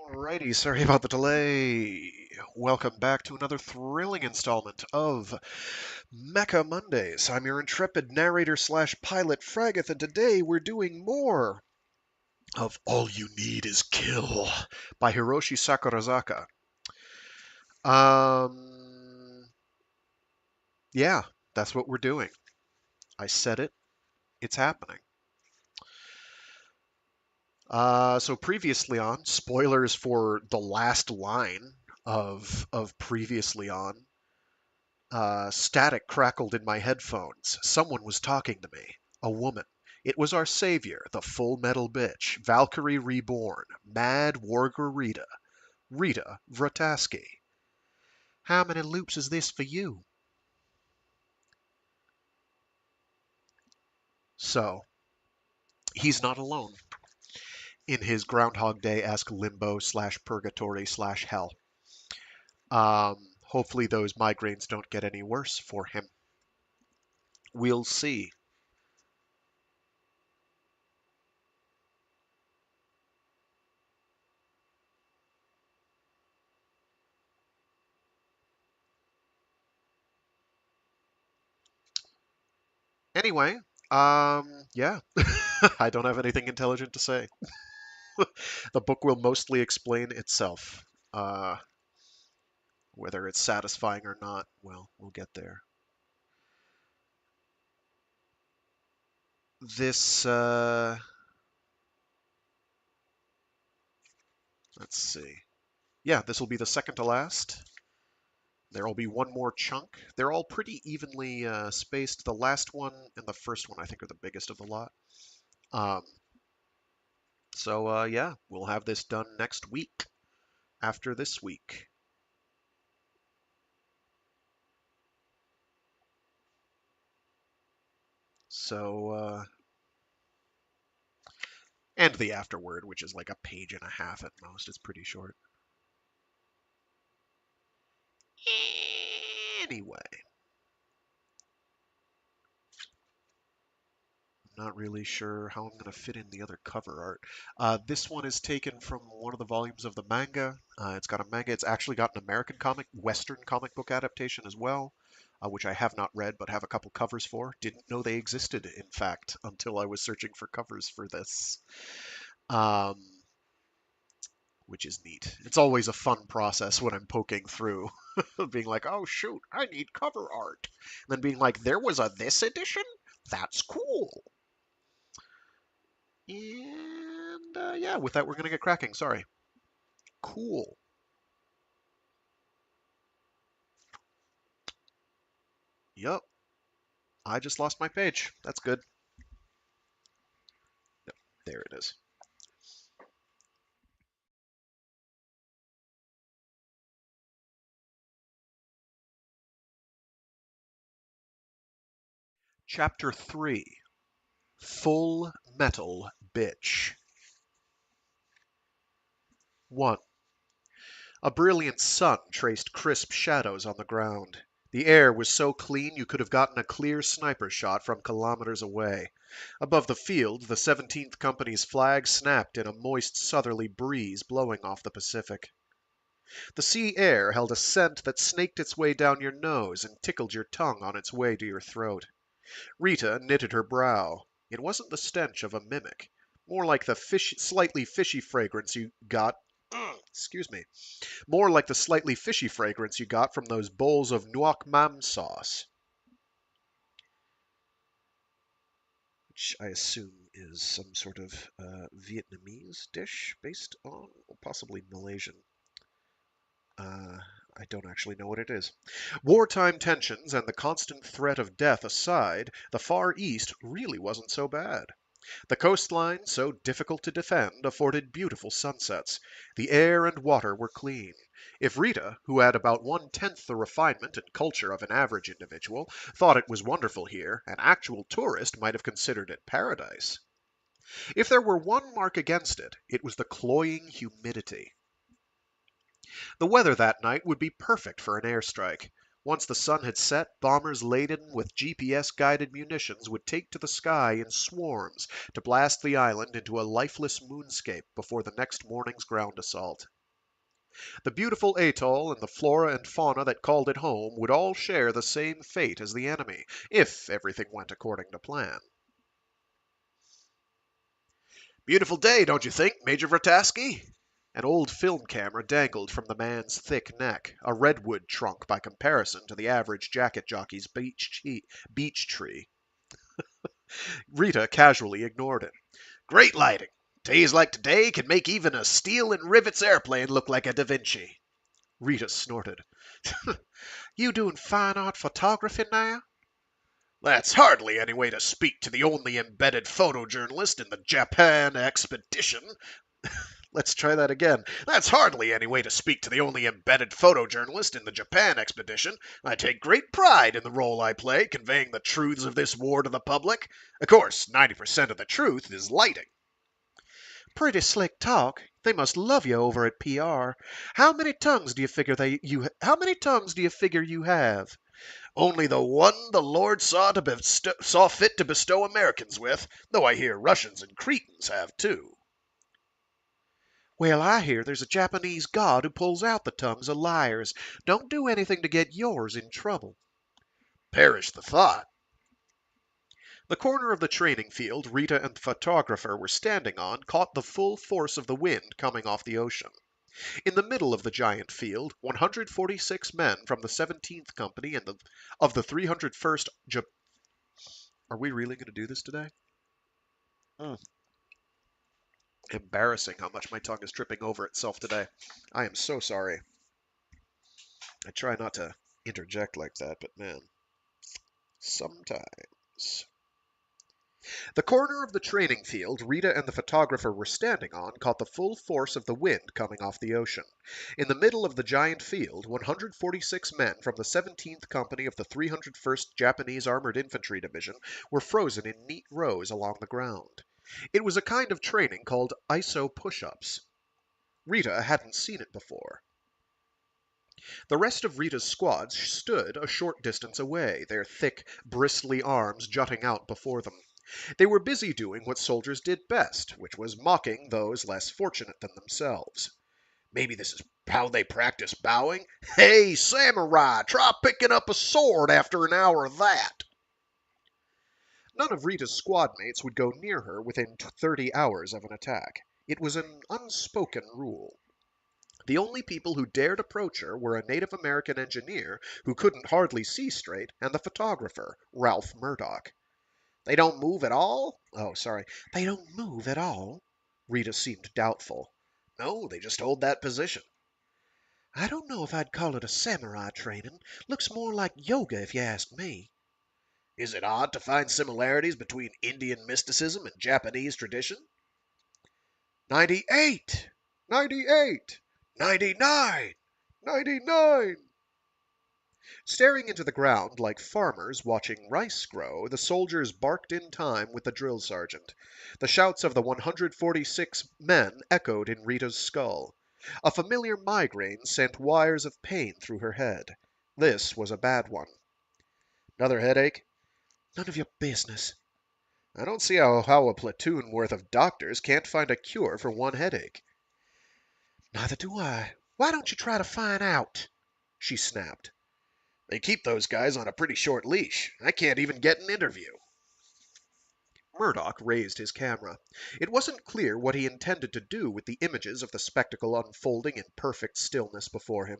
Alrighty, sorry about the delay. Welcome back to another thrilling installment of Mecha Mondays. I'm your intrepid narrator slash pilot Fragath, and today we're doing more of All You Need Is Kill by Hiroshi Sakurazaka. Yeah, that's what we're doing. I said it, it's happening. So previously on, spoilers for the last line of previously on. Static crackled in my headphones. Someone was talking to me. A woman. It was our savior, the Full Metal Bitch, Valkyrie Reborn, Mad Warger Rita, Rita Vrataski. How many loops is this for you? So, he's not alone in his Groundhog Day-esque limbo slash purgatory slash hell. Hopefully those migraines don't get any worse for him. We'll see. Anyway, yeah, I don't have anything intelligent to say. The book will mostly explain itself. Uh, Whether it's satisfying or not, well, we'll get there. This, let's see. Yeah, this will be the second to last. There will be one more chunk. They're all pretty evenly spaced. The last one and the first one, I think, are the biggest of the lot. Um, yeah, we'll have this done next week after this week. So, and the afterword, which is like a page and a half at most. It's pretty short. Anyway, I'm not really sure how I'm going to fit in the other cover art. This one is taken from one of the volumes of the manga. It's got a manga. It's actually got an American Western comic book adaptation as well, which I have not read but have a couple covers for. Didn't know they existed, in fact, until I was searching for covers for this. Um, which is neat. It's always a fun process when I'm poking through, being like, oh shoot, I need cover art. And then being like, there was a this edition? That's cool. And yeah, with that, we're going to get cracking. Sorry. Cool. Yup. I just lost my page. That's good. Yep, there it is. Chapter 3 Full Metal Bitch. 1. A brilliant sun traced crisp shadows on the ground. The air was so clean you could have gotten a clear sniper shot from kilometers away. Above the field, the 17th Company's flag snapped in a moist southerly breeze blowing off the Pacific. The sea air held a scent that snaked its way down your nose and tickled your tongue on its way to your throat. Rita knitted her brow. It wasn't the stench of a mimic. More like the slightly fishy fragrance you got excuse me, more like the slightly fishy fragrance you got from those bowls of nuoc mam sauce, which I assume is some sort of Vietnamese dish based on, or possibly Malaysian. I don't actually know what it is. Wartime tensions and the constant threat of death aside, the Far East really wasn't so bad. The coastline, so difficult to defend, afforded beautiful sunsets. The air and water were clean. If Rita, who had about 1/10 the refinement and culture of an average individual, thought it was wonderful here, an actual tourist might have considered it paradise. If there were one mark against it, it was the cloying humidity. The weather that night would be perfect for an airstrike. Once the sun had set, bombers laden with GPS-guided munitions would take to the sky in swarms to blast the island into a lifeless moonscape before the next morning's ground assault. The beautiful atoll and the flora and fauna that called it home would all share the same fate as the enemy, if everything went according to plan. Beautiful day, don't you think, Major Vrataski? An old film camera dangled from the man's thick neck, a redwood trunk by comparison to the average jacket jockey's beech tree. Rita casually ignored it. Great lighting. Days like today can make even a steel and rivets airplane look like a Da Vinci. Rita snorted. You doing fine art photography now? That's hardly any way to speak to the only embedded photojournalist in the Japan expedition. Let's try that again. That's hardly any way to speak to the only embedded photojournalist in the Japan expedition. I take great pride in the role I play, conveying the truths of this war to the public. Of course, 90% of the truth is lighting. Pretty slick talk. They must love you over at PR. How many tongues do you figure you have? Only the one the Lord saw fit to bestow Americans with, though I hear Russians and Cretans have too. Well, I hear there's a Japanese god who pulls out the tongues of liars. Don't do anything to get yours in trouble. Perish the thought. The corner of the training field Rita and the photographer were standing on caught the full force of the wind coming off the ocean. In the middle of the giant field, 146 men from the 17th Company and of the 301st Are we really going to do this today? Embarrassing how much my tongue is tripping over itself today. I am so sorry. I try not to interject like that, but man, sometimes. The corner of the training field Rita and the photographer were standing on caught the full force of the wind coming off the ocean. In the middle of the giant field, 146 men from the 17th Company of the 301st Japanese Armored Infantry Division were frozen in neat rows along the ground. It was a kind of training called ISO push-ups. Rita hadn't seen it before. The rest of Rita's squad stood a short distance away, their thick, bristly arms jutting out before them. They were busy doing what soldiers did best, which was mocking those less fortunate than themselves. Maybe this is how they practice bowing? Hey, samurai, try picking up a sword after an hour of that. None of Rita's squad mates would go near her within 30 hours of an attack. It was an unspoken rule. The only people who dared approach her were a Native American engineer who couldn't hardly see straight and the photographer, Ralph Murdoch. They don't move at all? Oh, sorry. They don't move at all? Rita seemed doubtful. No, they just hold that position. I don't know if I'd call it a samurai training. Looks more like yoga if you ask me. Is it odd to find similarities between Indian mysticism and Japanese tradition? 98! 98! 99! 99! Staring into the ground like farmers watching rice grow, the soldiers barked in time with the drill sergeant. The shouts of the 146 men echoed in Rita's skull. A familiar migraine sent wires of pain through her head. This was a bad one. Another headache? None of your business. I don't see how a platoon worth of doctors can't find a cure for one headache. Neither do I. Why don't you try to find out? She snapped. They keep those guys on a pretty short leash. I can't even get an interview. Murdoch raised his camera. It wasn't clear what he intended to do with the images of the spectacle unfolding in perfect stillness before him.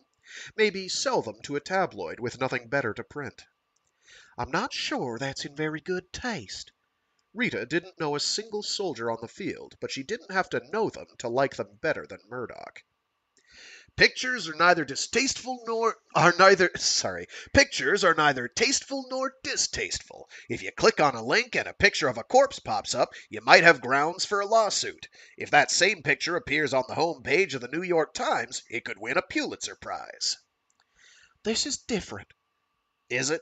Maybe sell them to a tabloid with nothing better to print. I'm not sure that's in very good taste. Rita didn't know a single soldier on the field, but she didn't have to know them to like them better than Murdoch. Pictures are neither tasteful nor distasteful. If you click on a link and a picture of a corpse pops up, you might have grounds for a lawsuit. If that same picture appears on the home page of the New York Times, it could win a Pulitzer Prize. This is different. Is it?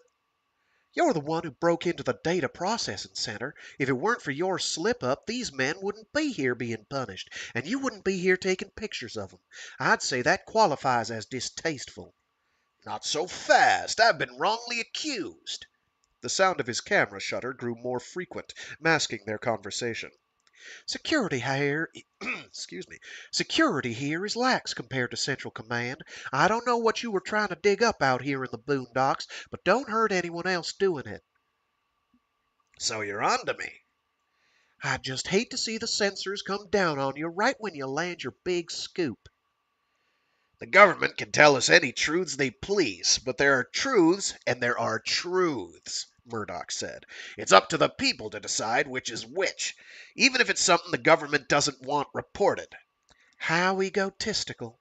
You're the one who broke into the data processing center. If it weren't for your slip-up, these men wouldn't be here being punished, and you wouldn't be here taking pictures of them. I'd say that qualifies as distasteful. Not so fast. I've been wrongly accused. The sound of his camera shutter grew more frequent, masking their conversation. Security here, excuse me, security here is lax compared to Central Command. I don't know what you were trying to dig up out here in the boondocks, but don't hurt anyone else doing it. So you're on to me. I'd just hate to see the censors come down on you right when you land your big scoop. The government can tell us any truths they please, but there are truths and there are truths, Murdoch said. It's up to the people to decide which is which, even if it's something the government doesn't want reported. How egotistical.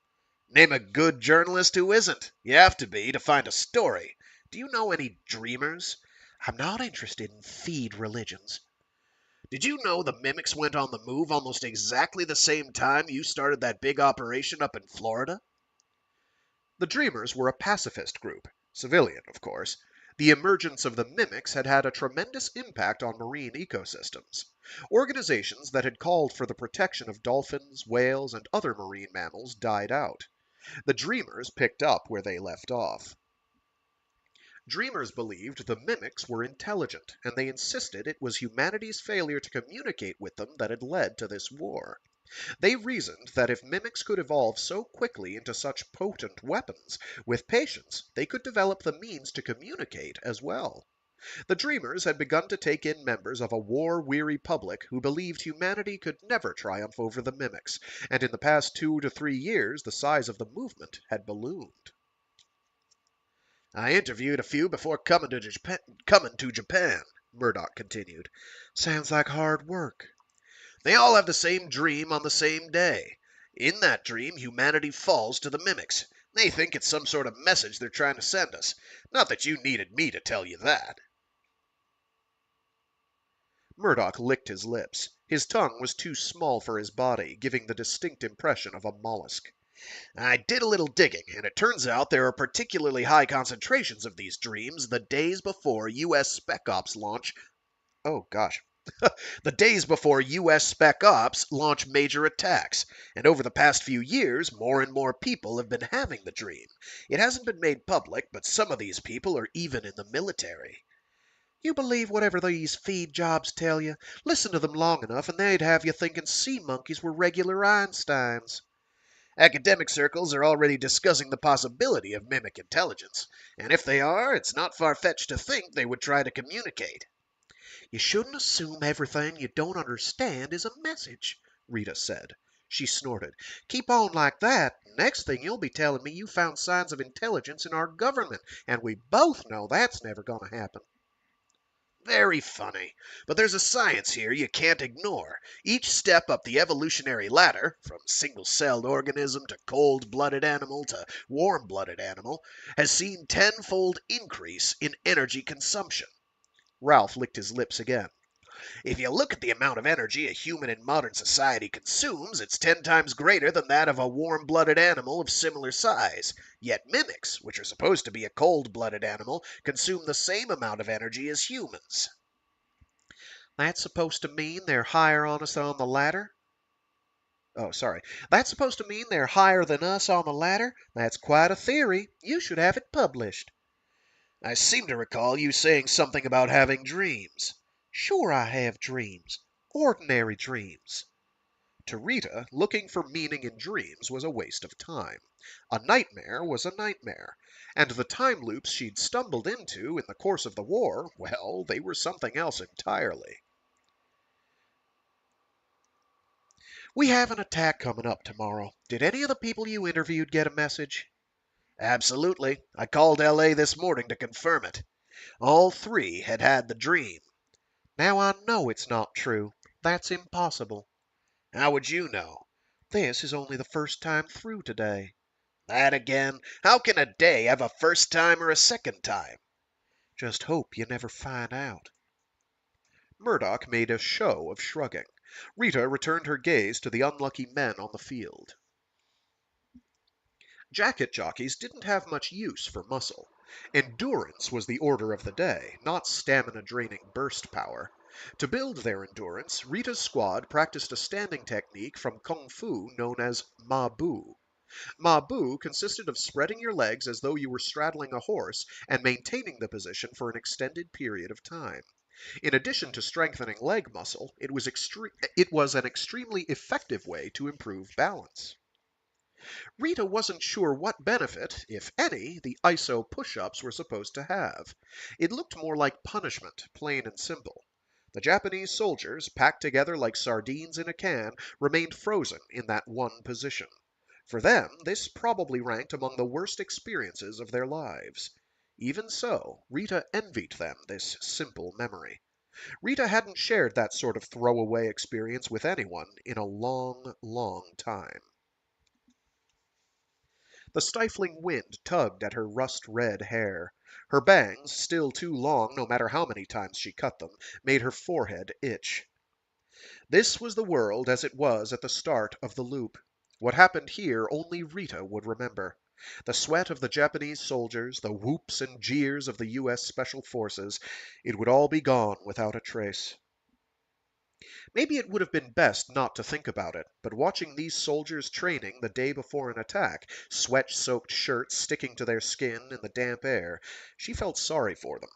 Name a good journalist who isn't. You have to be to find a story. Do you know any dreamers? I'm not interested in feed religions. Did you know the Mimics went on the move almost exactly the same time you started that big operation up in Florida? The Dreamers were a pacifist group, civilian, of course. The emergence of the Mimics had had a tremendous impact on marine ecosystems. Organizations that had called for the protection of dolphins, whales, and other marine mammals died out. The Dreamers picked up where they left off. Dreamers believed the Mimics were intelligent, and they insisted it was humanity's failure to communicate with them that had led to this war. They reasoned that if mimics could evolve so quickly into such potent weapons, with patience they could develop the means to communicate as well. The Dreamers had begun to take in members of a war-weary public who believed humanity could never triumph over the mimics, and in the past 2 to 3 years the size of the movement had ballooned. I interviewed a few before coming to Japan, Murdoch continued. Sounds like hard work. They all have the same dream on the same day. In that dream, humanity falls to the mimics. They think it's some sort of message they're trying to send us. Not that you needed me to tell you that. Murdoch licked his lips. His tongue was too small for his body, giving the distinct impression of a mollusk. I did a little digging, and it turns out there are particularly high concentrations of these dreams the days before U.S. Spec Ops launch. Oh, gosh. The days before U.S. Spec Ops launch major attacks, and over the past few years, more and more people have been having the dream. It hasn't been made public, but some of these people are even in the military. You believe whatever these feed jobs tell you. Listen to them long enough, and they'd have you thinking sea monkeys were regular Einsteins. Academic circles are already discussing the possibility of mimic intelligence, and if they are, it's not far-fetched to think they would try to communicate. You shouldn't assume everything you don't understand is a message, Rita said. She snorted. Keep on like that. Next thing you'll be telling me you found signs of intelligence in our government, and we both know that's never going to happen. Very funny. But there's a science here you can't ignore. Each step up the evolutionary ladder, from single-celled organism to cold-blooded animal to warm-blooded animal, has seen tenfold increase in energy consumption. Ralph licked his lips again. If you look at the amount of energy a human in modern society consumes, it's 10 times greater than that of a warm-blooded animal of similar size. Yet mimics, which are supposed to be a cold-blooded animal, consume the same amount of energy as humans. That's supposed to mean they're higher on us on the ladder? Oh, sorry. That's supposed to mean they're higher than us on the ladder? That's quite a theory. You should have it published. I seem to recall you saying something about having dreams. Sure I have dreams. Ordinary dreams. To Rita, looking for meaning in dreams was a waste of time. A nightmare was a nightmare, and the time loops she'd stumbled into in the course of the war, well, they were something else entirely. We have an attack coming up tomorrow. Did any of the people you interviewed get a message? Absolutely. I called L.A. this morning to confirm it. All three had had the dream. Now I know it's not true. That's impossible. How would you know? This is only the first time through today. That again? How can a day have a first time or a second time? Just hope you never find out. Murdoch made a show of shrugging. Rita returned her gaze to the unlucky men on the field. Jacket jockeys didn't have much use for muscle. Endurance was the order of the day, not stamina-draining burst power. To build their endurance, Rita's squad practiced a standing technique from Kung Fu known as Ma Bu. Ma Bu consisted of spreading your legs as though you were straddling a horse and maintaining the position for an extended period of time. In addition to strengthening leg muscle, it was an extremely effective way to improve balance. Rita wasn't sure what benefit, if any, the ISO push-ups were supposed to have. It looked more like punishment, plain and simple. The Japanese soldiers, packed together like sardines in a can, remained frozen in that one position. For them, this probably ranked among the worst experiences of their lives. Even so, Rita envied them this simple memory. Rita hadn't shared that sort of throwaway experience with anyone in a long, long time. The stifling wind tugged at her rust-red hair. Her bangs, still too long no matter how many times she cut them, made her forehead itch. This was the world as it was at the start of the loop. What happened here only Rita would remember. The sweat of the Japanese soldiers, the whoops and jeers of the U.S. Special Forces, it would all be gone without a trace. Maybe it would have been best not to think about it, but watching these soldiers training the day before an attack, sweat-soaked shirts sticking to their skin in the damp air, she felt sorry for them.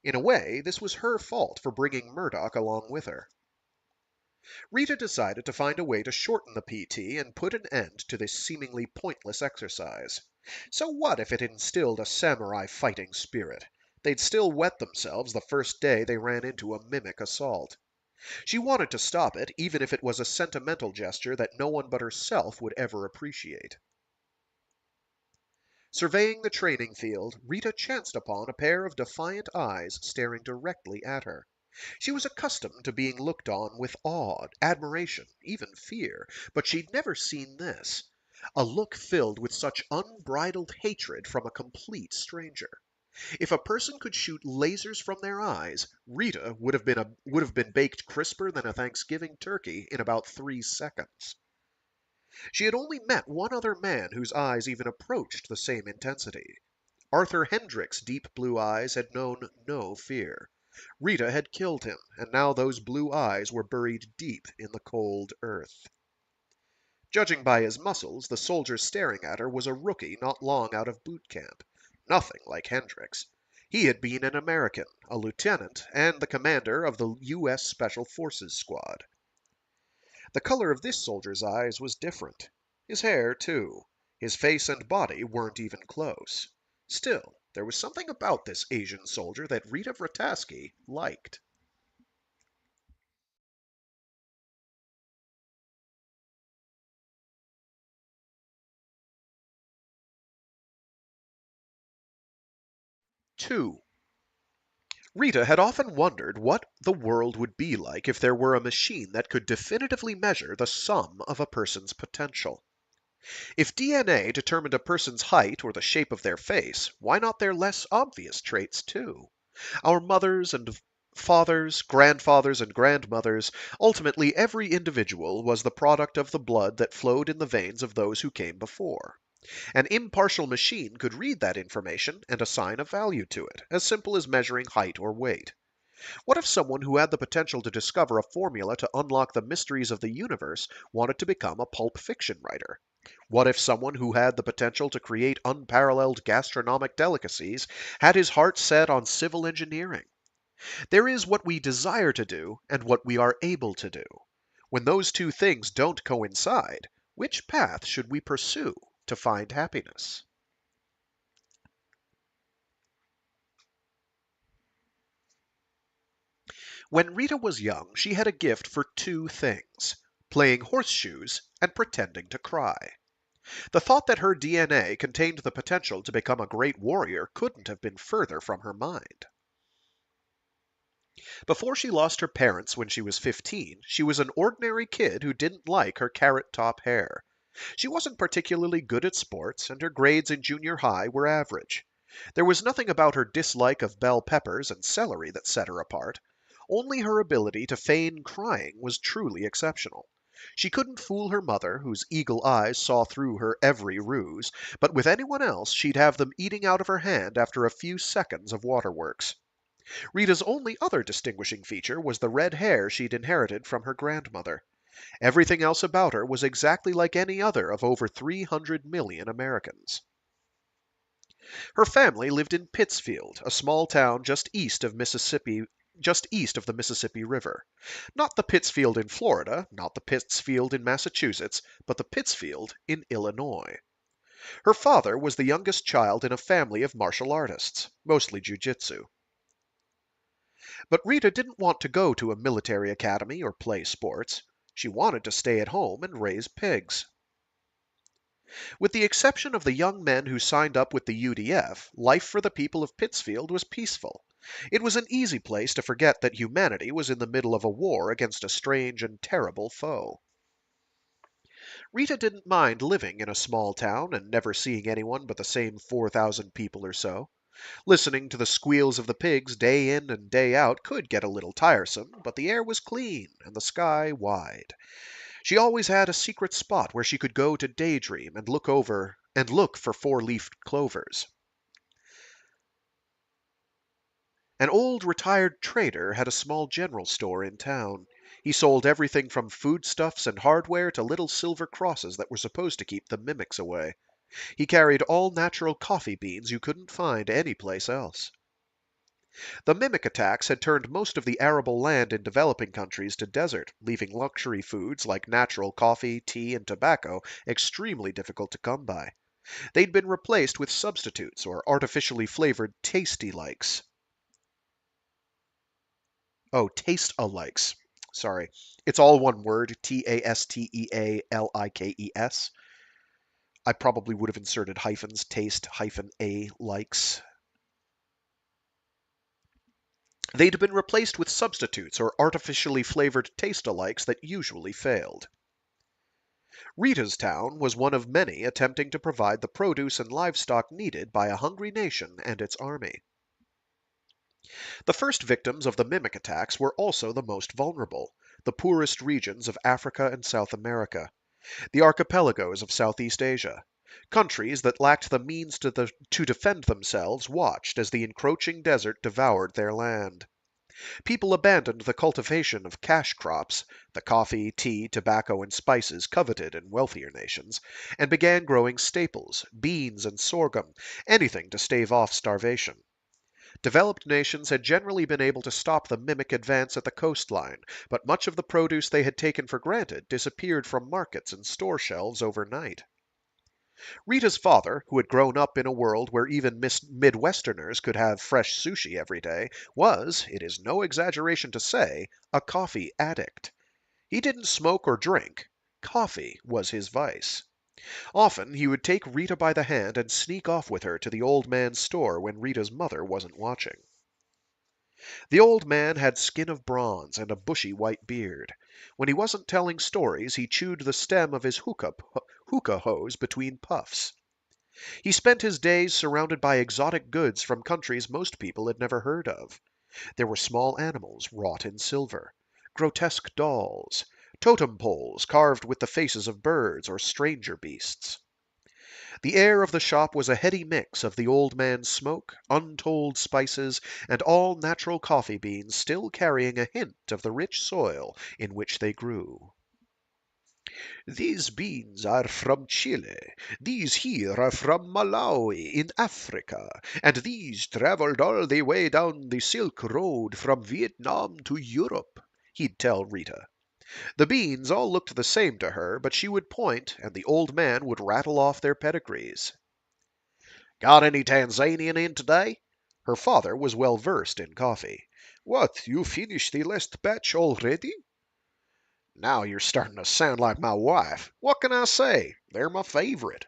In a way, this was her fault for bringing Murdoch along with her. Rita decided to find a way to shorten the PT and put an end to this seemingly pointless exercise. So what if it instilled a samurai fighting spirit? They'd still wet themselves the first day they ran into a mimic assault. She wanted to stop it, even if it was a sentimental gesture that no one but herself would ever appreciate. Surveying the training field, Rita chanced upon a pair of defiant eyes staring directly at her. She was accustomed to being looked on with awe, admiration, even fear, but she'd never seen this. A look filled with such unbridled hatred from a complete stranger. If a person could shoot lasers from their eyes, Rita would have been baked crisper than a Thanksgiving turkey in about 3 seconds. She had only met one other man whose eyes even approached the same intensity. Arthur Hendrick's deep blue eyes had known no fear. Rita had killed him, and now those blue eyes were buried deep in the cold earth. Judging by his muscles, the soldier staring at her was a rookie not long out of boot camp. Nothing like Hendricks. He had been an American, a lieutenant, and the commander of the U.S. Special Forces Squad. The color of this soldier's eyes was different. His hair, too. His face and body weren't even close. Still, there was something about this Asian soldier that Rita Vrataski liked. Two. Rita had often wondered what the world would be like if there were a machine that could definitively measure the sum of a person's potential. If DNA determined a person's height or the shape of their face, why not their less obvious traits too? Our mothers and fathers, grandfathers and grandmothers, ultimately every individual was the product of the blood that flowed in the veins of those who came before. An impartial machine could read that information and assign a value to it, as simple as measuring height or weight. What if someone who had the potential to discover a formula to unlock the mysteries of the universe wanted to become a pulp fiction writer? What if someone who had the potential to create unparalleled gastronomic delicacies had his heart set on civil engineering? There is what we desire to do and what we are able to do. When those two things don't coincide, which path should we pursue to find happiness? When Rita was young, she had a gift for two things: playing horseshoes and pretending to cry. The thought that her DNA contained the potential to become a great warrior couldn't have been further from her mind. Before she lost her parents when she was 15, she was an ordinary kid who didn't like her carrot top hair. She wasn't particularly good at sports, and her grades in junior high were average. There was nothing about her dislike of bell peppers and celery that set her apart. Only her ability to feign crying was truly exceptional. She couldn't fool her mother, whose eagle eyes saw through her every ruse, but with anyone else she'd have them eating out of her hand after a few seconds of waterworks. Rita's only other distinguishing feature was the red hair she'd inherited from her grandmother. Everything else about her was exactly like any other of over 300 million Americans. Her family lived in Pittsfield, a small town just east of Mississippi just east of the Mississippi River. Not the Pittsfield in Florida, not the Pittsfield in Massachusetts, but the Pittsfield in Illinois. Her father was the youngest child in a family of martial artists, mostly jujitsu. But Rita didn't want to go to a military academy or play sports. She wanted to stay at home and raise pigs. With the exception of the young men who signed up with the UDF, life for the people of Pittsfield was peaceful. It was an easy place to forget that humanity was in the middle of a war against a strange and terrible foe. Rita didn't mind living in a small town and never seeing anyone but the same 4,000 people or so. Listening to the squeals of the pigs day in and day out could get a little tiresome, but the air was clean and the sky wide. She always had a secret spot where she could go to daydream and look for four-leafed clovers. An old retired trader had a small general store in town. He sold everything from foodstuffs and hardware to little silver crosses that were supposed to keep the mimics away. He carried all natural coffee beans you couldn't find anyplace else. The mimic attacks had turned most of the arable land in developing countries to desert, leaving luxury foods like natural coffee, tea, and tobacco extremely difficult to come by. They'd been replaced with substitutes or artificially flavored tasty-likes. Oh, taste-alikes. Sorry. It's all one word, Tastealikes. I probably would have inserted hyphens, taste-a likes. They'd been replaced with substitutes or artificially flavored taste-alikes that usually failed. Rita's town was one of many attempting to provide the produce and livestock needed by a hungry nation and its army. The first victims of the mimic attacks were also the most vulnerable, the poorest regions of Africa and South America, the archipelagos of Southeast Asia. Countries that lacked the means to defend themselves watched as the encroaching desert devoured their land. People abandoned the cultivation of cash crops, the coffee, tea, tobacco, and spices coveted in wealthier nations, and began growing staples, beans and sorghum, anything to stave off starvation. Developed nations had generally been able to stop the mimic advance at the coastline, but much of the produce they had taken for granted disappeared from markets and store shelves overnight. Rita's father, who had grown up in a world where even Midwesterners could have fresh sushi every day, was, it is no exaggeration to say, a coffee addict. He didn't smoke or drink. Coffee was his vice. Often he would take Rita by the hand and sneak off with her to the old man's store when Rita's mother wasn't watching. The old man had skin of bronze and a bushy white beard. When he wasn't telling stories, he chewed the stem of his hookah hose between puffs. He spent his days surrounded by exotic goods from countries most people had never heard of. There were small animals wrought in silver, grotesque dolls, totem poles carved with the faces of birds or stranger beasts. The air of the shop was a heady mix of the old man's smoke, untold spices, and all natural coffee beans still carrying a hint of the rich soil in which they grew. These beans are from Chile, these here are from Malawi in Africa, and these traveled all the way down the Silk Road from Vietnam to Europe, he'd tell Rita. The beans all looked the same to her, but she would point, and the old man would rattle off their pedigrees. Got any Tanzanian in today? Her father was well versed in coffee. What, you finished the last batch already? Now you're starting to sound like my wife. What can I say? They're my favorite.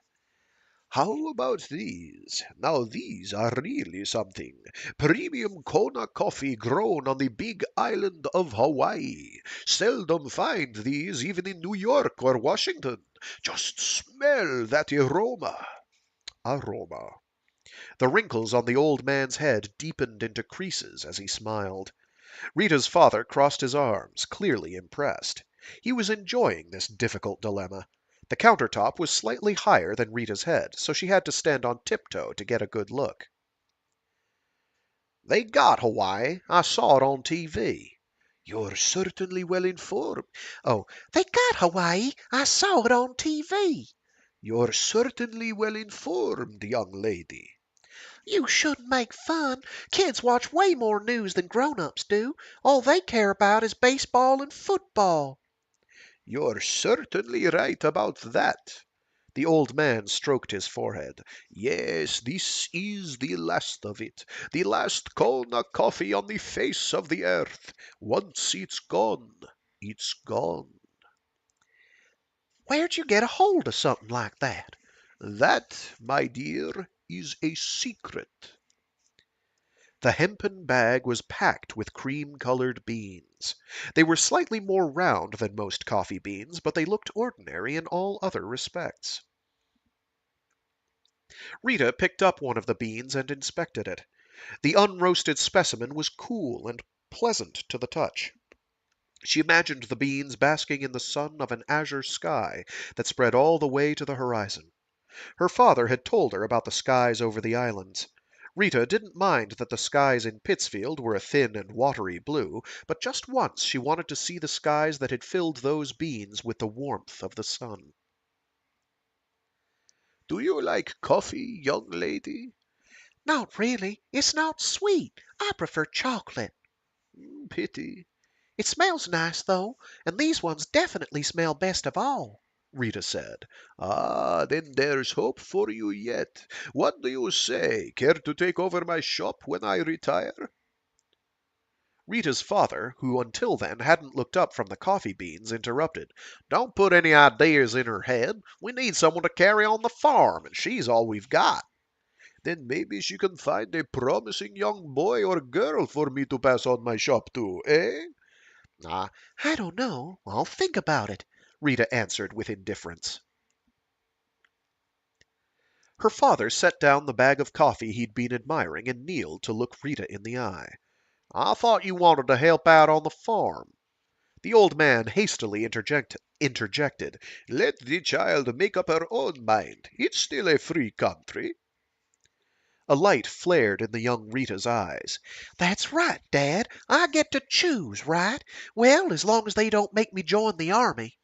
How about these? Now these are really something. Premium Kona coffee grown on the big island of Hawaii. Seldom find these even in New York or Washington. Just smell that aroma. Aroma. The wrinkles on the old man's head deepened into creases as he smiled. Rita's father crossed his arms, clearly impressed. He was enjoying this difficult dilemma. The countertop was slightly higher than Rita's head, so she had to stand on tiptoe to get a good look. They got Hawaii. I saw it on TV. You're certainly well informed. Oh, they got Hawaii. I saw it on TV. You're certainly well informed, young lady. You shouldn't make fun. Kids watch way more news than grown-ups do. All they care about is baseball and football. You're certainly right about that. The old man stroked his forehead. Yes, this is the last of it. The last Kona coffee on the face of the earth. Once it's gone, it's gone. Where'd you get a hold of something like that? That, my dear, is a secret. The hempen bag was packed with cream-colored beans. They were slightly more round than most coffee beans, but they looked ordinary in all other respects. Rita picked up one of the beans and inspected it. The unroasted specimen was cool and pleasant to the touch. She imagined the beans basking in the sun of an azure sky that spread all the way to the horizon. Her father had told her about the skies over the islands. Rita didn't mind that the skies in Pittsfield were a thin and watery blue, but just once she wanted to see the skies that had filled those beans with the warmth of the sun. Do you like coffee, young lady? Not really. It's not sweet. I prefer chocolate. Pity. It smells nice, though, and these ones definitely smell best of all, Rita said. Ah, then there's hope for you yet. What do you say? Care to take over my shop when I retire? Rita's father, who until then hadn't looked up from the coffee beans, interrupted. Don't put any ideas in her head. We need someone to carry on the farm, and she's all we've got. Then maybe she can find a promising young boy or girl for me to pass on my shop to, eh? I don't know. I'll think about it, Rita answered with indifference. Her father set down the bag of coffee he'd been admiring and kneeled to look Rita in the eye. I thought you wanted to help out on the farm. The old man hastily interjected. Let the child make up her own mind. It's still a free country. A light flared in the young Rita's eyes. That's right, Dad. I get to choose, right? Well, as long as they don't make me join the army.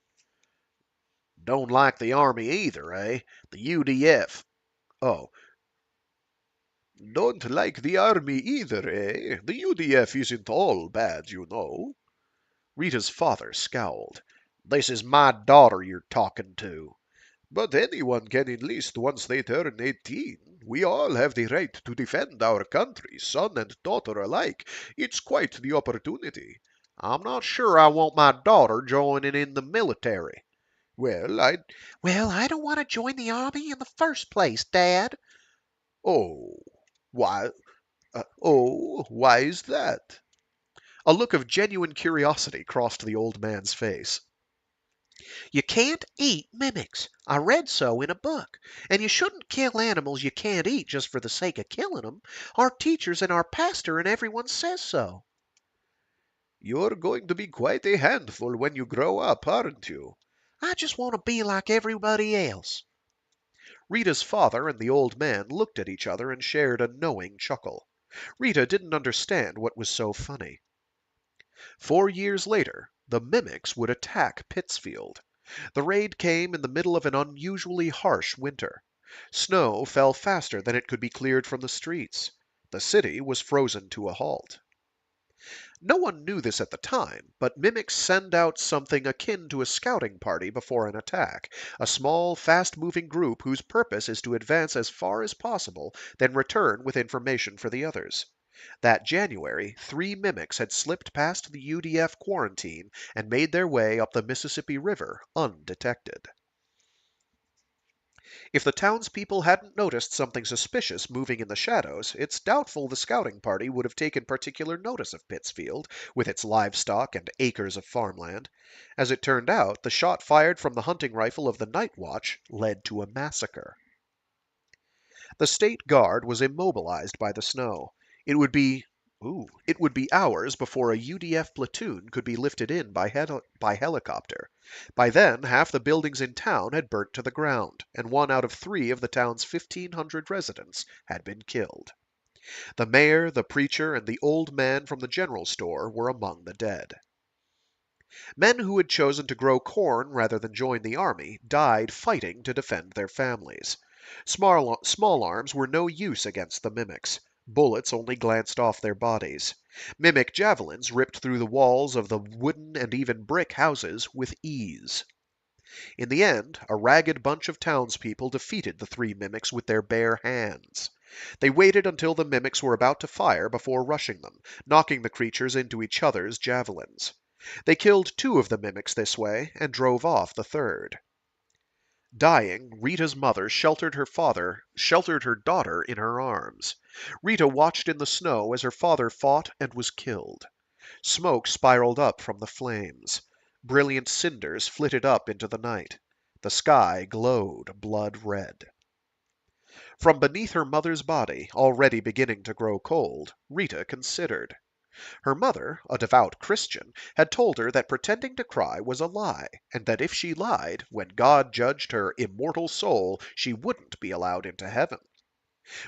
Don't like the army either, eh? The UDF. Oh, don't like the army either, eh? The UDF isn't all bad, you know. Rita's father scowled. This is my daughter you're talking to. But anyone can enlist once they turn 18. We all have the right to defend our country, son and daughter alike. It's quite the opportunity. I'm not sure I want my daughter joining in the military. Well, I. Well, I don't want to join the army in the first place, Dad. Oh, why? Why is that? A look of genuine curiosity crossed the old man's face. You can't eat mimics. I read so in a book. And you shouldn't kill animals you can't eat just for the sake of killing them. Our teachers and our pastor and everyone says so. You're going to be quite a handful when you grow up, aren't you? I just want to be like everybody else. Rita's father and the old man looked at each other and shared a knowing chuckle. Rita didn't understand what was so funny. 4 years later, the mimics would attack Pittsfield. The raid came in the middle of an unusually harsh winter. Snow fell faster than it could be cleared from the streets. The city was frozen to a halt. No one knew this at the time, but mimics send out something akin to a scouting party before an attack, a small, fast-moving group whose purpose is to advance as far as possible, then return with information for the others. That January, 3 mimics had slipped past the UDF quarantine and made their way up the Mississippi River undetected. If the townspeople hadn't noticed something suspicious moving in the shadows, it's doubtful the scouting party would have taken particular notice of Pittsfield, with its livestock and acres of farmland. As it turned out, the shot fired from the hunting rifle of the night watch led to a massacre. The state guard was immobilized by the snow. It would be hours before a UDF platoon could be lifted in by helicopter. By then, half the buildings in town had burnt to the ground, and 1 out of 3 of the town's 1,500 residents had been killed. The mayor, the preacher, and the old man from the general store were among the dead. Men who had chosen to grow corn rather than join the army died fighting to defend their families. Small arms were no use against the mimics. Bullets only glanced off their bodies. Mimic javelins ripped through the walls of the wooden and even brick houses with ease. In the end, a ragged bunch of townspeople defeated the three mimics with their bare hands. They waited until the mimics were about to fire before rushing them, knocking the creatures into each other's javelins. They killed two of the mimics this way and drove off the third. Dying, Rita's mother sheltered her daughter in her arms. Rita watched in the snow as her father fought and was killed. Smoke spiraled up from the flames. Brilliant cinders flitted up into the night. The sky glowed blood red. From beneath her mother's body, already beginning to grow cold, Rita considered. Her mother, a devout Christian, had told her that pretending to cry was a lie, and that if she lied, when God judged her immortal soul, she wouldn't be allowed into heaven.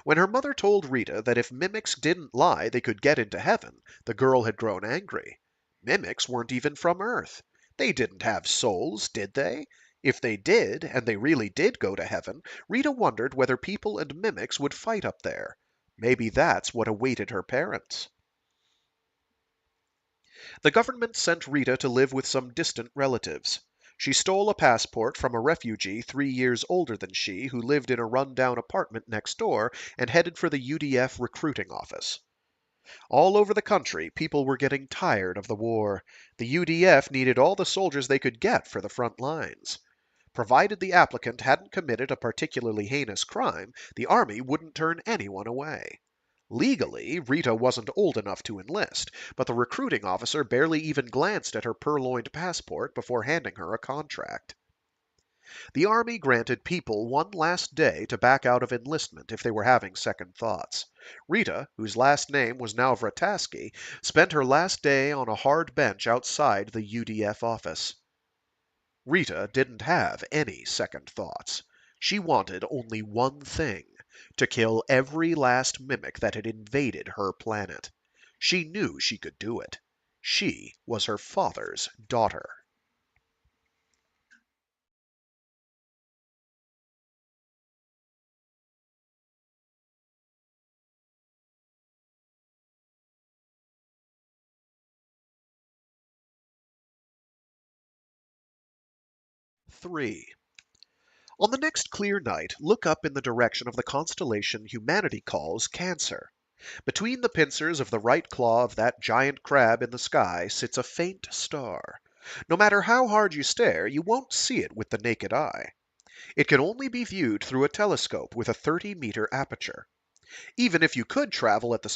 When her mother told Rita that if mimics didn't lie they could get into heaven, the girl had grown angry. Mimics weren't even from Earth. They didn't have souls, did they? If they did, and they really did go to heaven, Rita wondered whether people and mimics would fight up there. Maybe that's what awaited her parents. The government sent Rita to live with some distant relatives. She stole a passport from a refugee 3 years older than she who lived in a run-down apartment next door and headed for the UDF recruiting office. All over the country, people were getting tired of the war. The UDF needed all the soldiers they could get for the front lines. Provided the applicant hadn't committed a particularly heinous crime, the army wouldn't turn anyone away. Legally, Rita wasn't old enough to enlist, but the recruiting officer barely even glanced at her purloined passport before handing her a contract. The army granted people one last day to back out of enlistment if they were having second thoughts. Rita, whose last name was now Vrataski, spent her last day on a hard bench outside the UDF office. Rita didn't have any second thoughts. She wanted only one thing: to kill every last mimic that had invaded her planet. She knew she could do it. She was her father's daughter. Three. On the next clear night, look up in the direction of the constellation humanity calls Cancer. Between the pincers of the right claw of that giant crab in the sky sits a faint star. No matter how hard you stare, you won't see it with the naked eye. It can only be viewed through a telescope with a 30-meter aperture. Even if you could travel at the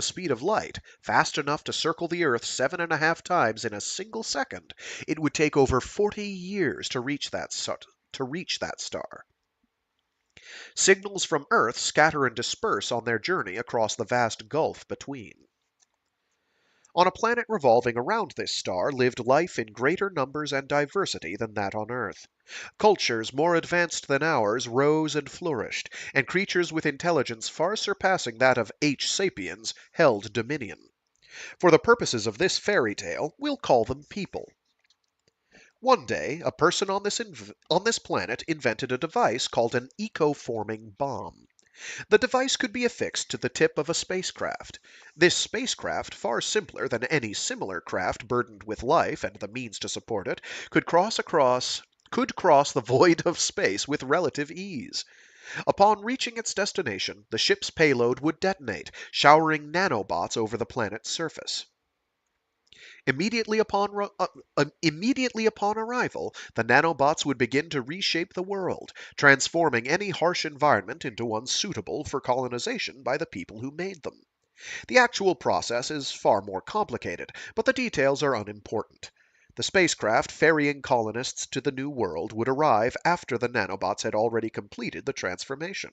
speed of light, fast enough to circle the Earth 7.5 times in a single second, it would take over 40 years to reach that star. Signals from Earth scatter and disperse on their journey across the vast gulf between. On a planet revolving around this star lived life in greater numbers and diversity than that on Earth. Cultures more advanced than ours rose and flourished, and creatures with intelligence far surpassing that of H. sapiens held dominion. For the purposes of this fairy tale, we'll call them people. One day, a person on this planet invented a device called an eco-forming bomb. The device could be affixed to the tip of a spacecraft. This spacecraft, far simpler than any similar craft burdened with life and the means to support it, could cross the void of space with relative ease. Upon reaching its destination, the ship's payload would detonate, showering nanobots over the planet's surface. Immediately upon arrival, the nanobots would begin to reshape the world, transforming any harsh environment into one suitable for colonization by the people who made them. The actual process is far more complicated, but the details are unimportant. The spacecraft ferrying colonists to the new world would arrive after the nanobots had already completed the transformation.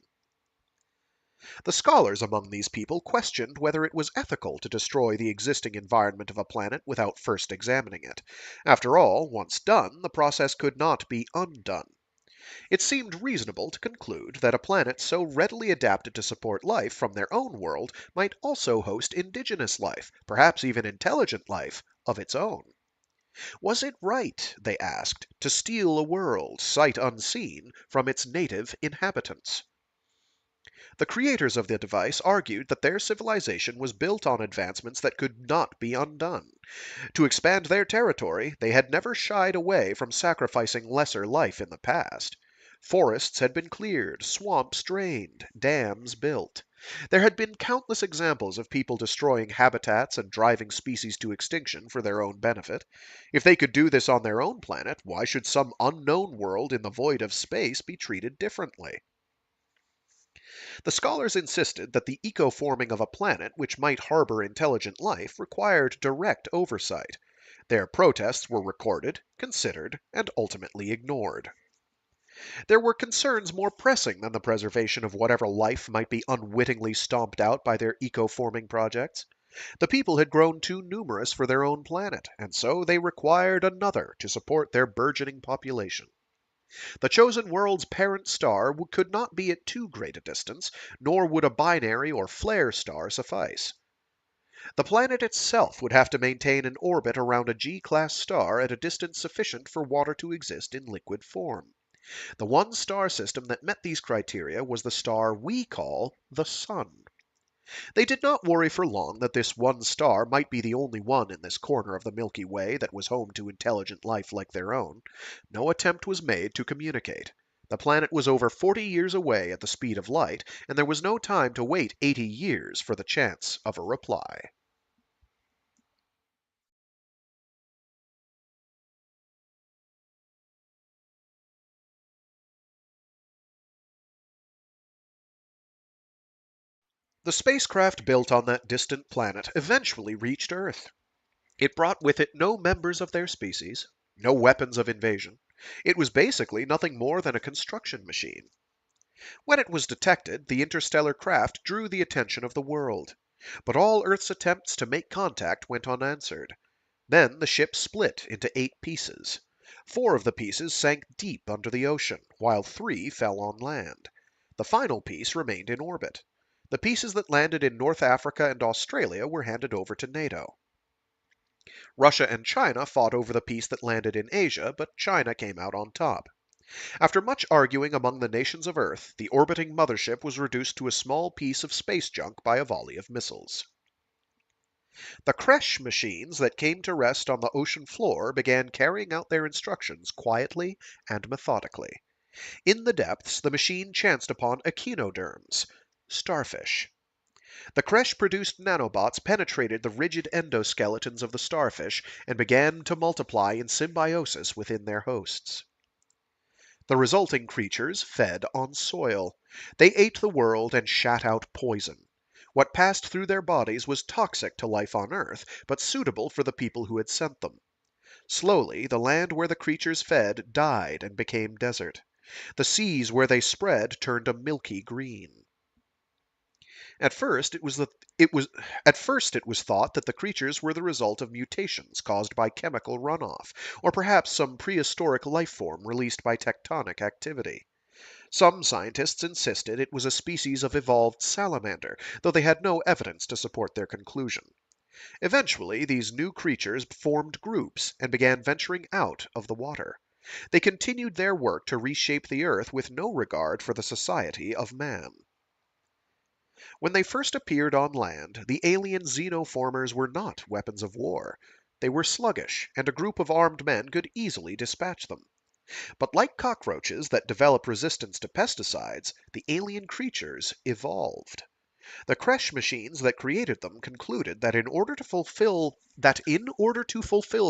The scholars among these people questioned whether it was ethical to destroy the existing environment of a planet without first examining it. After all, once done, the process could not be undone. It seemed reasonable to conclude that a planet so readily adapted to support life from their own world might also host indigenous life, perhaps even intelligent life, of its own. Was it right, they asked, to steal a world, sight unseen, from its native inhabitants? The creators of the device argued that their civilization was built on advancements that could not be undone. To expand their territory, they had never shied away from sacrificing lesser life in the past. Forests had been cleared, swamps drained, dams built. There had been countless examples of people destroying habitats and driving species to extinction for their own benefit. If they could do this on their own planet, why should some unknown world in the void of space be treated differently? The scholars insisted that the eco-forming of a planet which might harbor intelligent life required direct oversight. Their protests were recorded, considered, and ultimately ignored. There were concerns more pressing than the preservation of whatever life might be unwittingly stomped out by their eco-forming projects. The people had grown too numerous for their own planet, and so they required another to support their burgeoning population. The chosen world's parent star could not be at too great a distance, nor would a binary or flare star suffice. The planet itself would have to maintain an orbit around a G-class star at a distance sufficient for water to exist in liquid form. The one star system that met these criteria was the star we call the Sun. They did not worry for long that this one star might be the only one in this corner of the Milky Way that was home to intelligent life like their own. No attempt was made to communicate. The planet was over 40 years away at the speed of light, and there was no time to wait 80 years for the chance of a reply. The spacecraft built on that distant planet eventually reached Earth. It brought with it no members of their species, no weapons of invasion. It was basically nothing more than a construction machine. When it was detected, the interstellar craft drew the attention of the world. But all Earth's attempts to make contact went unanswered. Then the ship split into 8 pieces. 4 of the pieces sank deep under the ocean, while 3 fell on land. The final piece remained in orbit. The pieces that landed in North Africa and Australia were handed over to NATO. Russia and China fought over the piece that landed in Asia, but China came out on top. After much arguing among the nations of Earth, the orbiting mothership was reduced to a small piece of space junk by a volley of missiles. The creche machines that came to rest on the ocean floor began carrying out their instructions quietly and methodically. In the depths, the machine chanced upon echinoderms, starfish. The creche produced nanobots penetrated the rigid endoskeletons of the starfish and began to multiply in symbiosis within their hosts. The resulting creatures fed on soil. They ate the world and shat out poison. What passed through their bodies was toxic to life on Earth, but suitable for the people who had sent them. Slowly, the land where the creatures fed died and became desert. The seas where they spread turned a milky green. At first it was at first it was thought that the creatures were the result of mutations caused by chemical runoff, or perhaps some prehistoric life form released by tectonic activity. Some scientists insisted it was a species of evolved salamander, though they had no evidence to support their conclusion. Eventually, these new creatures formed groups and began venturing out of the water. They continued their work to reshape the Earth with no regard for the society of man. When they first appeared on land, the alien xenoformers were not weapons of war. They were sluggish, and a group of armed men could easily dispatch them. But like cockroaches that develop resistance to pesticides, the alien creatures evolved. The creche machines that created them concluded that in order to fulfill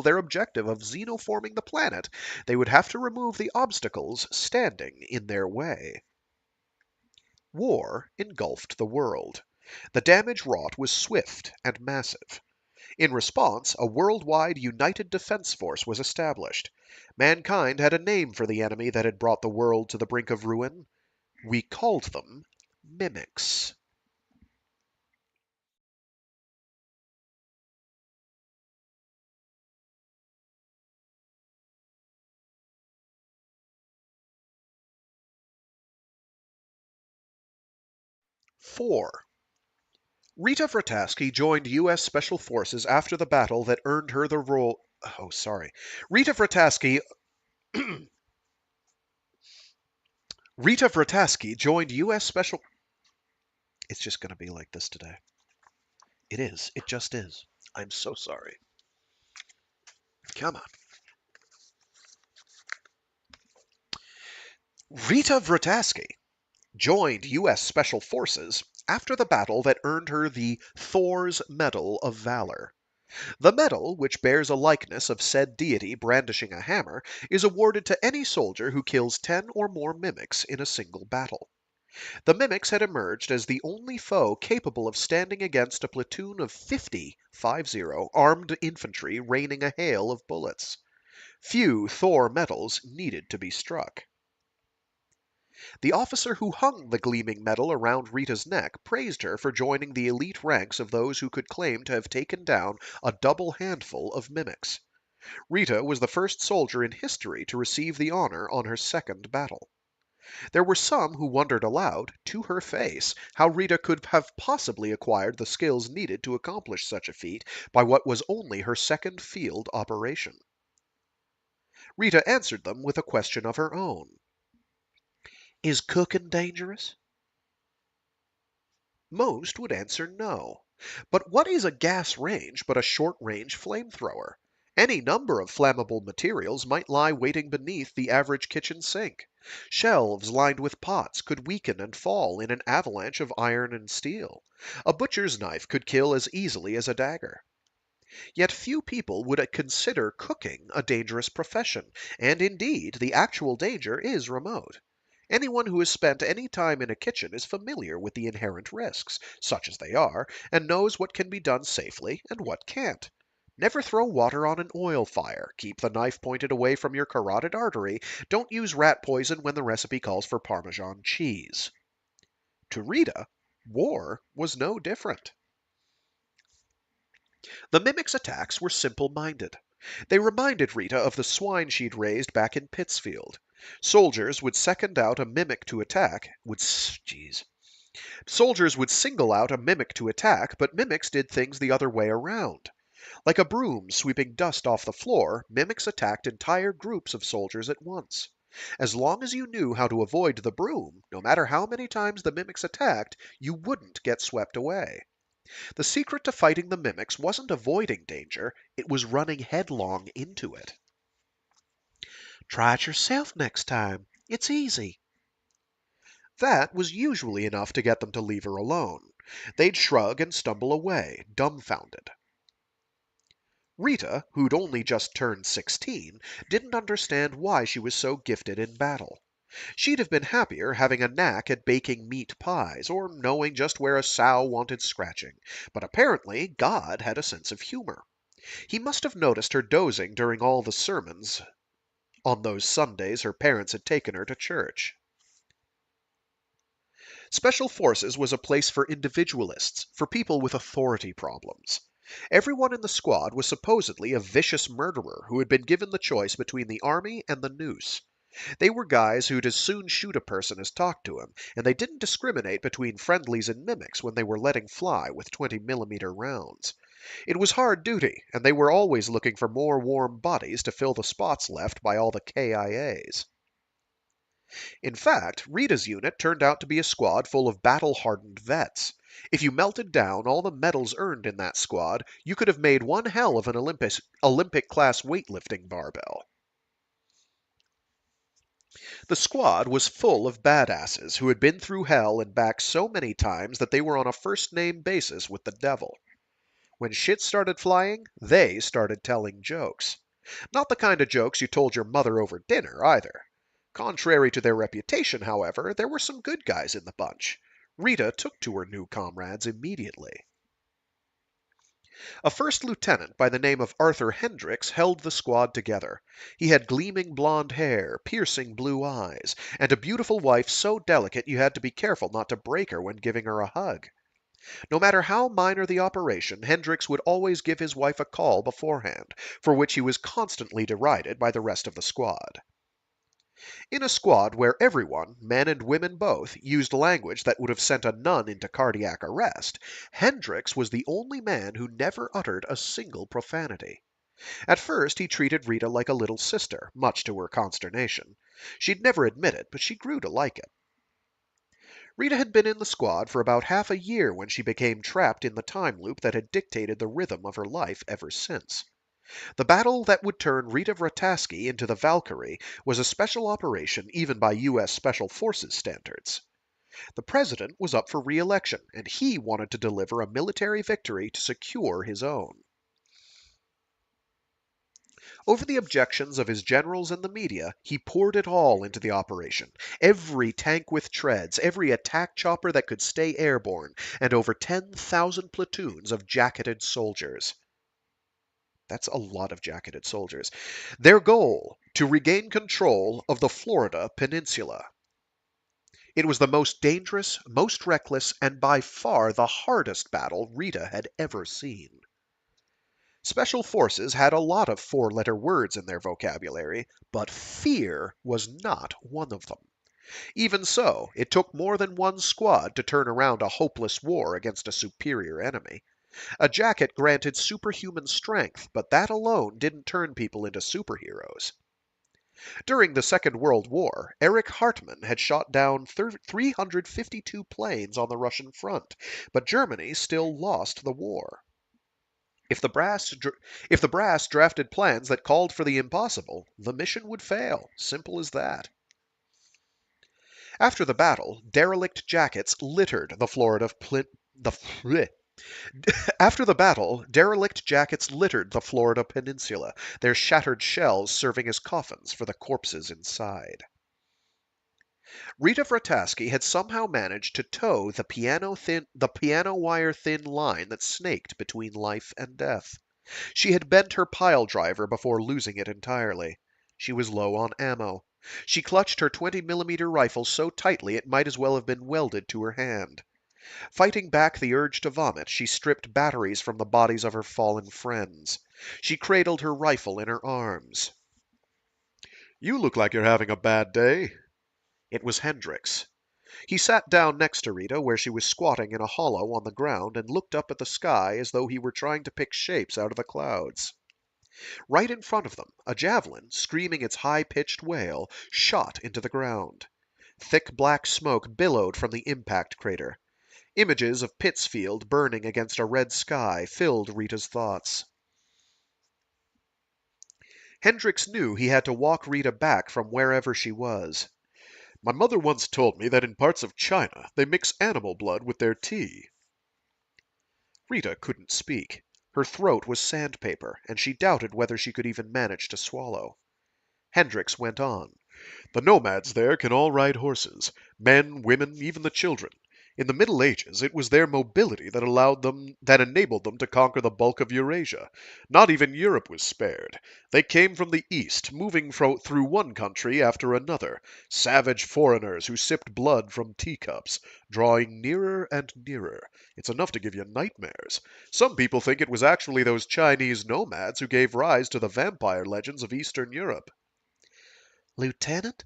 their objective of xenoforming the planet, they would have to remove the obstacles standing in their way. War engulfed the world. The damage wrought was swift and massive. In response, a worldwide united defense force was established. Mankind had a name for the enemy that had brought the world to the brink of ruin. We called them mimics. Four. Rita Vrataski joined U.S. Special Forces after the battle that earned her the role Oh, sorry. Rita Vrataski. Rita Vrataski joined U.S. Special. It's just going to be like this today. It is. It just is. I'm so sorry. Come on. Rita Vrataski joined U.S. Special Forces after the battle that earned her the Thor's Medal of Valor. The medal, which bears a likeness of said deity brandishing a hammer, is awarded to any soldier who kills 10 or more mimics in a single battle. The mimics had emerged as the only foe capable of standing against a platoon of 50 armed infantry raining a hail of bullets. Few Thor medals needed to be struck. The officer who hung the gleaming medal around Rita's neck praised her for joining the elite ranks of those who could claim to have taken down a double handful of mimics. Rita was the first soldier in history to receive the honor on her second battle. There were some who wondered aloud, to her face, how Rita could have possibly acquired the skills needed to accomplish such a feat by what was only her second field operation. Rita answered them with a question of her own. Is cooking dangerous? Most would answer no. But what is a gas range but a short-range flamethrower? Any number of flammable materials might lie waiting beneath the average kitchen sink. Shelves lined with pots could weaken and fall in an avalanche of iron and steel. A butcher's knife could kill as easily as a dagger. Yet few people would consider cooking a dangerous profession, and indeed the actual danger is remote. Anyone who has spent any time in a kitchen is familiar with the inherent risks, such as they are, and knows what can be done safely and what can't. Never throw water on an oil fire. Keep the knife pointed away from your carotid artery. Don't use rat poison when the recipe calls for Parmesan cheese. To Rita, war was no different. The mimics' attacks were simple-minded. They reminded Rita of the swine she'd raised back in Pittsfield. Soldiers would second out a mimic to attack, Soldiers would single out a mimic to attack, but mimics did things the other way around. Like a broom sweeping dust off the floor, mimics attacked entire groups of soldiers at once. As long as you knew how to avoid the broom, no matter how many times the mimics attacked, you wouldn't get swept away. The secret to fighting the mimics wasn't avoiding danger, it was running headlong into it. Try it yourself next time. It's easy. That was usually enough to get them to leave her alone. They'd shrug and stumble away, dumbfounded. Rita, who'd only just turned 16, didn't understand why she was so gifted in battle. She'd have been happier having a knack at baking meat pies, or knowing just where a sow wanted scratching, but apparently God had a sense of humor. He must have noticed her dozing during all the sermons on those Sundays her parents had taken her to church. Special Forces was a place for individualists, for people with authority problems. Everyone in the squad was supposedly a vicious murderer who had been given the choice between the army and the noose. They were guys who'd as soon shoot a person as talk to him, and they didn't discriminate between friendlies and mimics when they were letting fly with 20mm rounds. It was hard duty, and they were always looking for more warm bodies to fill the spots left by all the KIAs. In fact, Rita's unit turned out to be a squad full of battle-hardened vets. If you melted down all the medals earned in that squad, you could have made one hell of an Olympic-class weightlifting barbell. The squad was full of badasses who had been through hell and back so many times that they were on a first-name basis with the devil. When shit started flying, they started telling jokes. Not the kind of jokes you told your mother over dinner, either. Contrary to their reputation, however, there were some good guys in the bunch. Rita took to her new comrades immediately. A first lieutenant by the name of Arthur Hendricks held the squad together. He had gleaming blond hair, piercing blue eyes, and a beautiful wife so delicate you had to be careful not to break her when giving her a hug. No matter how minor the operation, Hendricks would always give his wife a call beforehand, for which he was constantly derided by the rest of the squad. In a squad where everyone, men and women both, used language that would have sent a nun into cardiac arrest, Hendricks was the only man who never uttered a single profanity. At first, he treated Rita like a little sister, much to her consternation. She'd never admit it, but she grew to like it. Rita had been in the squad for about half a year when she became trapped in the time loop that had dictated the rhythm of her life ever since. The battle that would turn Rita Vrataski into the Valkyrie was a special operation even by U.S. Special Forces standards. The president was up for re-election, and he wanted to deliver a military victory to secure his own. Over the objections of his generals and the media, he poured it all into the operation. Every tank with treads, every attack chopper that could stay airborne, and over 10,000 platoons of jacketed soldiers. That's a lot of jacketed soldiers. Their goal, to regain control of the Florida Peninsula. It was the most dangerous, most reckless, and by far the hardest battle Rita had ever seen. Special Forces had a lot of four-letter words in their vocabulary, but fear was not one of them. Even so, it took more than one squad to turn around a hopeless war against a superior enemy. A jacket granted superhuman strength, but that alone didn't turn people into superheroes. During the Second World War, Erich Hartmann had shot down 352 planes on the Russian front, but Germany still lost the war. If the brass drafted plans that called for the impossible, the mission would fail. Simple as that. After the battle, derelict jackets littered the Florida After the battle, derelict jackets littered the Florida peninsula, their shattered shells serving as coffins for the corpses inside. Rita Vrataski had somehow managed to toe the piano wire thin line that snaked between life and death. She had bent her pile driver before losing it entirely. She was low on ammo. She clutched her 20mm rifle so tightly it might as well have been welded to her hand. Fighting back the urge to vomit, she stripped batteries from the bodies of her fallen friends. She cradled her rifle in her arms. "You look like you're having a bad day." It was Hendricks. He sat down next to Rita where she was squatting in a hollow on the ground and looked up at the sky as though he were trying to pick shapes out of the clouds. Right in front of them, a javelin, screaming its high-pitched wail, shot into the ground. Thick black smoke billowed from the impact crater. Images of Pittsfield burning against a red sky filled Rita's thoughts. Hendricks knew he had to walk Rita back from wherever she was. "My mother once told me that in parts of China they mix animal blood with their tea." Rita couldn't speak. Her throat was sandpaper, and she doubted whether she could even manage to swallow. Hendricks went on. "The nomads there can all ride horses. Men, women, even the children. In the Middle Ages, it was their mobility that enabled them to conquer the bulk of Eurasia. Not even Europe was spared. They came from the East, moving through one country after another, savage foreigners who sipped blood from teacups, drawing nearer and nearer. It's enough to give you nightmares. Some people think it was actually those Chinese nomads who gave rise to the vampire legends of Eastern Europe." "Lieutenant?"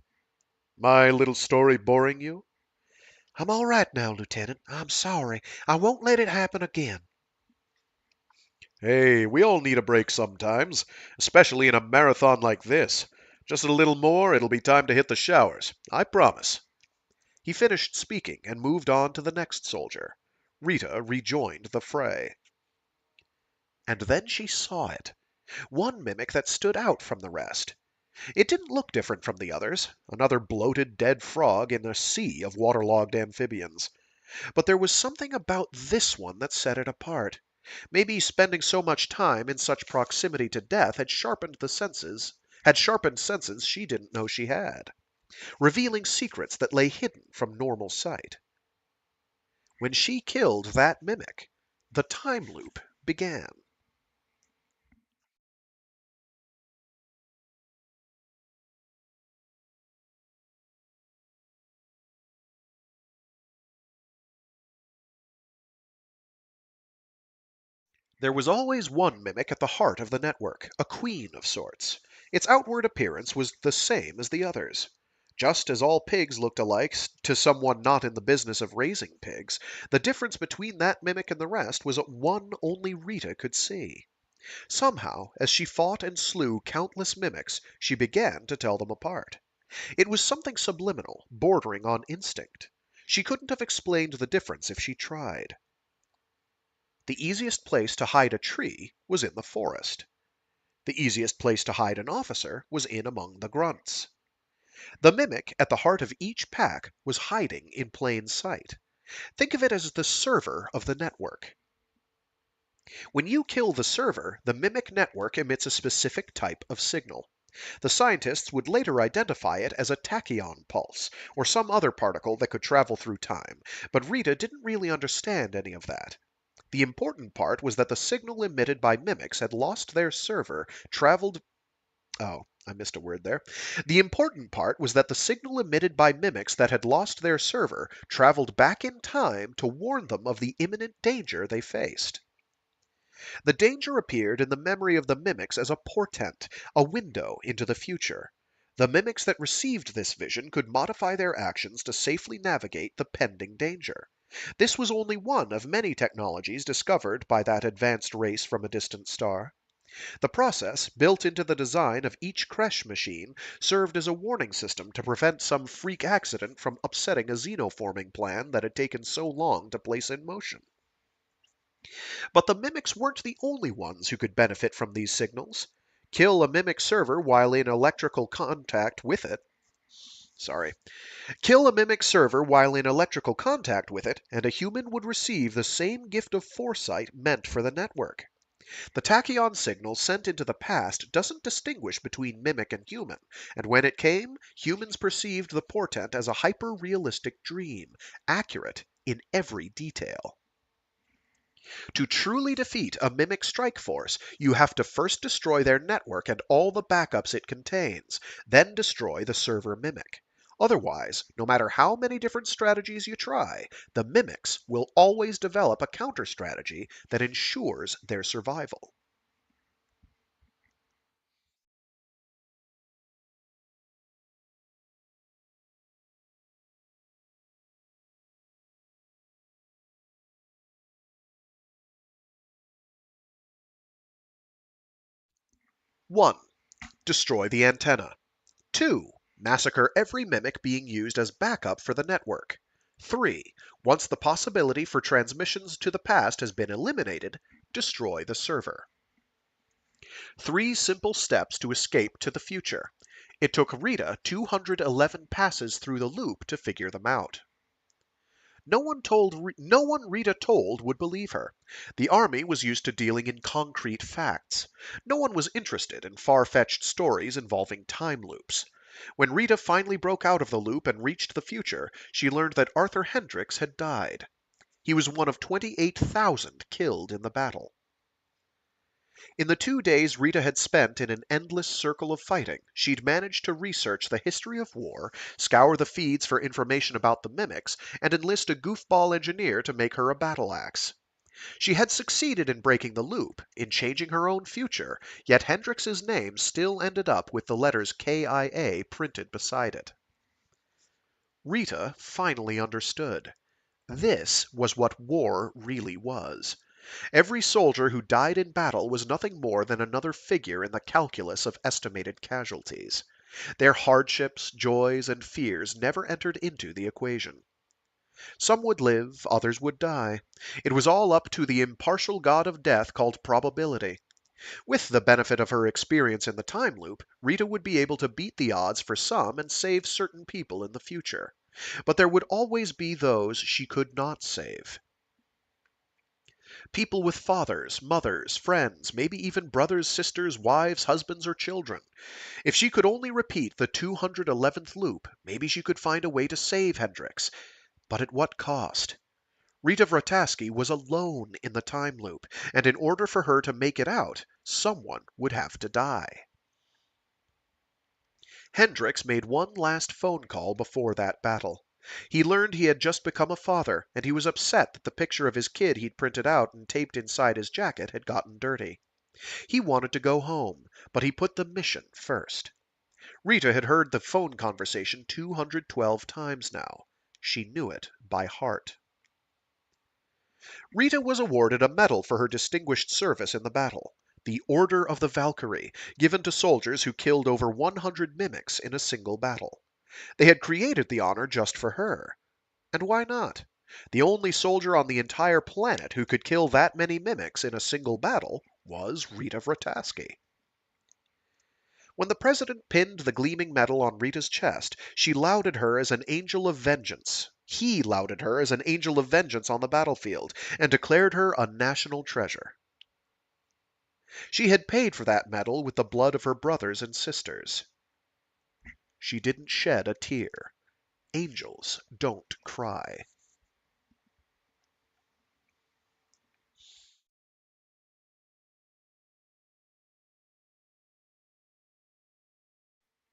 "My little story boring you?" "I'm all right now, Lieutenant. I'm sorry. I won't let it happen again." Hey, we all need a break sometimes, especially in a marathon like this. Just a little more, it'll be time to hit the showers. I promise." He finished speaking and moved on to the next soldier. Rita rejoined the fray. And then she saw it. One mimic that stood out from the rest. It didn't look different from the others, another bloated dead frog in a sea of waterlogged amphibians. But there was something about this one that set it apart. Maybe spending so much time in such proximity to death had sharpened senses she didn't know she had, revealing secrets that lay hidden from normal sight. When she killed that mimic, the time loop began. There was always one mimic at the heart of the network, a queen of sorts. Its outward appearance was the same as the others. Just as all pigs looked alike to someone not in the business of raising pigs, the difference between that mimic and the rest was one only Rita could see. Somehow, as she fought and slew countless mimics, she began to tell them apart. It was something subliminal, bordering on instinct. She couldn't have explained the difference if she tried. The easiest place to hide a tree was in the forest. The easiest place to hide an officer was in among the grunts. The mimic at the heart of each pack was hiding in plain sight. Think of it as the server of the network. When you kill the server, the mimic network emits a specific type of signal. The scientists would later identify it as a tachyon pulse, or some other particle that could travel through time, but Rita didn't really understand any of that. The important part was that the signal emitted by mimics had lost their server, traveled. Oh, I missed a word there. The important part was that the signal emitted by mimics that had lost their server traveled back in time to warn them of the imminent danger they faced. The danger appeared in the memory of the mimics as a portent, a window into the future. The mimics that received this vision could modify their actions to safely navigate the pending danger. This was only one of many technologies discovered by that advanced race from a distant star. The process, built into the design of each creche machine, served as a warning system to prevent some freak accident from upsetting a xenoforming plan that had taken so long to place in motion. But the mimics weren't the only ones who could benefit from these signals. Kill a mimic server while in electrical contact with it. Sorry. Kill a mimic server while in electrical contact with it, and a human would receive the same gift of foresight meant for the network. The tachyon signal sent into the past doesn't distinguish between mimic and human, and when it came, humans perceived the portent as a hyper-realistic dream, accurate in every detail. To truly defeat a mimic strike force, you have to first destroy their network and all the backups it contains, then destroy the server mimic. Otherwise, no matter how many different strategies you try, the mimics will always develop a counter strategy that ensures their survival. One, destroy the antenna. 2. Massacre every mimic being used as backup for the network. 3. Once the possibility for transmissions to the past has been eliminated, destroy the server. 3 simple steps to escape to the future. It took Rita 211 passes through the loop to figure them out. No one Rita told would believe her. The army was used to dealing in concrete facts. No one was interested in far-fetched stories involving time loops. When Rita finally broke out of the loop and reached the future, she learned that Arthur Hendricks had died. He was one of 28,000 killed in the battle. In the 2 days Rita had spent in an endless circle of fighting, she'd managed to research the history of war, scour the feeds for information about the mimics, and enlist a goofball engineer to make her a battle axe. She had succeeded in breaking the loop, in changing her own future, yet Hendrix's name still ended up with the letters KIA printed beside it. Rita finally understood. This was what war really was. Every soldier who died in battle was nothing more than another figure in the calculus of estimated casualties. Their hardships, joys, and fears never entered into the equation. Some would live, others would die. It was all up to the impartial god of death called probability. With the benefit of her experience in the time loop, Rita would be able to beat the odds for some and save certain people in the future. But there would always be those she could not save. People with fathers, mothers, friends, maybe even brothers, sisters, wives, husbands, or children. If she could only repeat the 211th loop, maybe she could find a way to save Hendrix. But at what cost? Rita Vrataski was alone in the time loop, and in order for her to make it out, someone would have to die. Hendrix made one last phone call before that battle. He learned he had just become a father, and he was upset that the picture of his kid he'd printed out and taped inside his jacket had gotten dirty. He wanted to go home, but he put the mission first. Rita had heard the phone conversation 212 times now. She knew it by heart. Rita was awarded a medal for her distinguished service in the battle. the Order of the Valkyrie, given to soldiers who killed over 100 mimics in a single battle. They had created the honor just for her. And why not? The only soldier on the entire planet who could kill that many mimics in a single battle was Rita Vrataski. When the president pinned the gleaming medal on Rita's chest, she lauded her as an angel of vengeance. He lauded her as an angel of vengeance on the battlefield, and declared her a national treasure. She had paid for that medal with the blood of her brothers and sisters. She didn't shed a tear. Angels don't cry.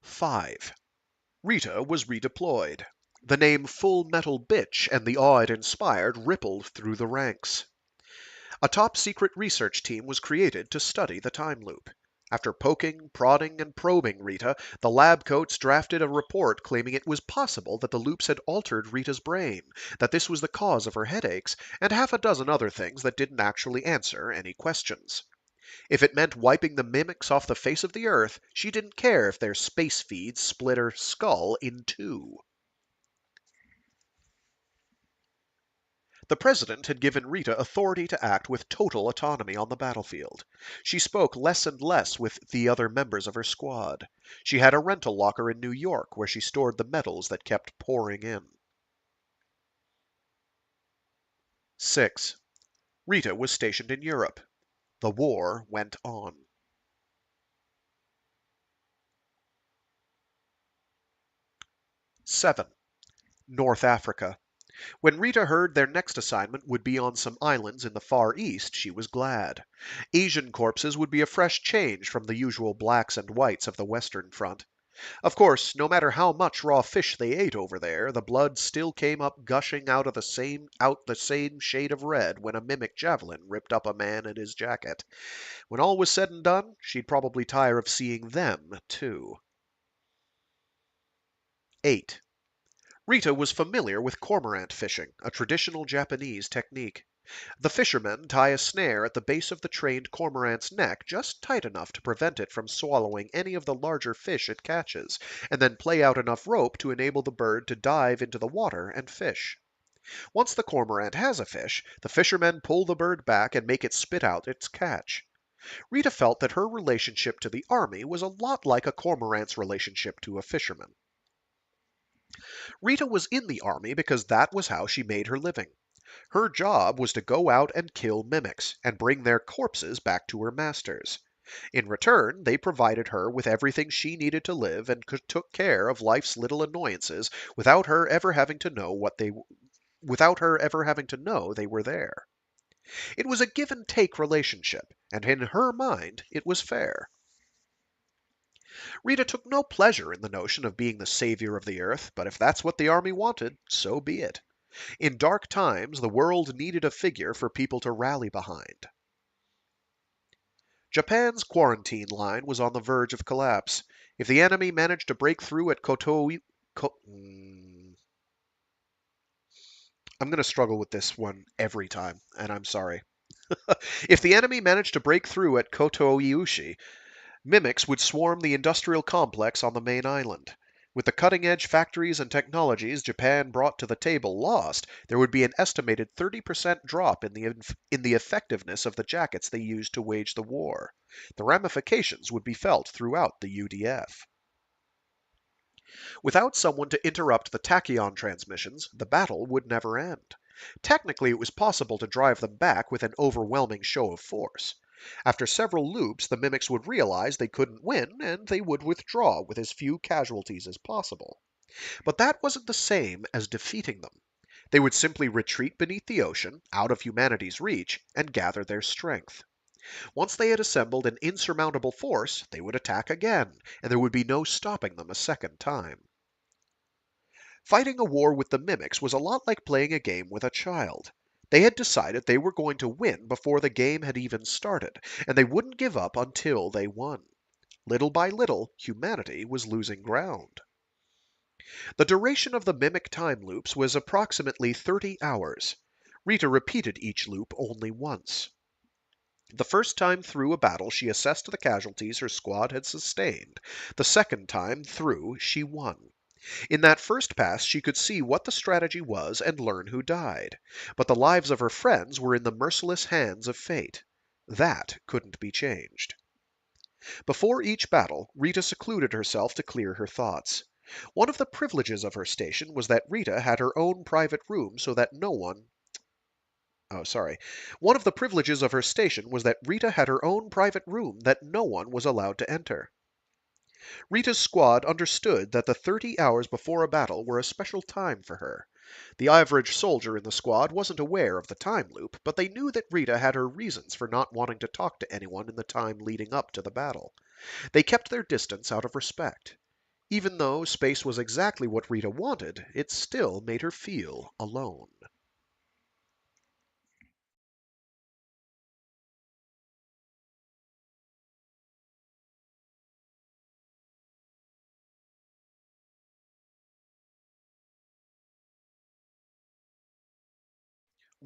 Five. Rita was redeployed. The name Full Metal Bitch and the awe it inspired rippled through the ranks. A top-secret research team was created to study the time loop. After poking, prodding, and probing Rita, the lab coats drafted a report claiming it was possible that the loops had altered Rita's brain, that this was the cause of her headaches, and half a dozen other things that didn't actually answer any questions. If it meant wiping the mimics off the face of the Earth, she didn't care if their space feeds split her skull in two. The President had given Rita authority to act with total autonomy on the battlefield. She spoke less and less with the other members of her squad. She had a rental locker in New York where she stored the medals that kept pouring in. 6. Rita was stationed in Europe. The war went on. 7. North Africa. When Rita heard their next assignment would be on some islands in the Far East, she was glad. Asian corpses would be a fresh change from the usual blacks and whites of the Western Front. Of course, no matter how much raw fish they ate over there, the blood still came up gushing out the same shade of red when a mimic javelin ripped up a man in his jacket. When all was said and done, she'd probably tire of seeing them, too. 8. Rita was familiar with cormorant fishing, a traditional Japanese technique. The fishermen tie a snare at the base of the trained cormorant's neck just tight enough to prevent it from swallowing any of the larger fish it catches, and then play out enough rope to enable the bird to dive into the water and fish. Once the cormorant has a fish, the fishermen pull the bird back and make it spit out its catch. Rita felt that her relationship to the army was a lot like a cormorant's relationship to a fisherman. Rita was in the army because that was how she made her living. Her job was to go out and kill mimics, and bring their corpses back to her masters. In return, they provided her with everything she needed to live and took care of life's little annoyances without her ever having to know they were there. It was a give and take relationship, and in her mind it was fair. Rita took no pleasure in the notion of being the savior of the earth, but if that's what the army wanted, so be it. In dark times, the world needed a figure for people to rally behind. Japan's quarantine line was on the verge of collapse. If the enemy managed to break through at I'm going to struggle with this one every time, and I'm sorry. If the enemy managed to break through at Kotoiushi, mimics would swarm the industrial complex on the main island. With the cutting-edge factories and technologies Japan brought to the table lost, there would be an estimated 30% drop in the effectiveness of the jackets they used to wage the war. The ramifications would be felt throughout the UDF. Without someone to interrupt the tachyon transmissions, the battle would never end. Technically, it was possible to drive them back with an overwhelming show of force. After several loops, the mimics would realize they couldn't win, and they would withdraw with as few casualties as possible. But that wasn't the same as defeating them. They would simply retreat beneath the ocean, out of humanity's reach, and gather their strength. Once they had assembled an insurmountable force, they would attack again, and there would be no stopping them a second time. Fighting a war with the mimics was a lot like playing a game with a child. They had decided they were going to win before the game had even started, and they wouldn't give up until they won. Little by little, humanity was losing ground. The duration of the mimic time loops was approximately 30 hours. Rita repeated each loop only once. The first time through a battle, she assessed the casualties her squad had sustained. The second time through, she won. In that first pass, she could see what the strategy was and learn who died. But the lives of her friends were in the merciless hands of fate. That couldn't be changed. Before each battle, Rita secluded herself to clear her thoughts. One of the privileges of her station was that Rita had her own private room so that no one Oh, sorry. One of the privileges of her station was that Rita had her own private room that no one was allowed to enter. Rita's squad understood that the 30 hours before a battle were a special time for her. The average soldier in the squad wasn't aware of the time loop, but they knew that Rita had her reasons for not wanting to talk to anyone in the time leading up to the battle. They kept their distance out of respect. Even though space was exactly what Rita wanted, it still made her feel alone.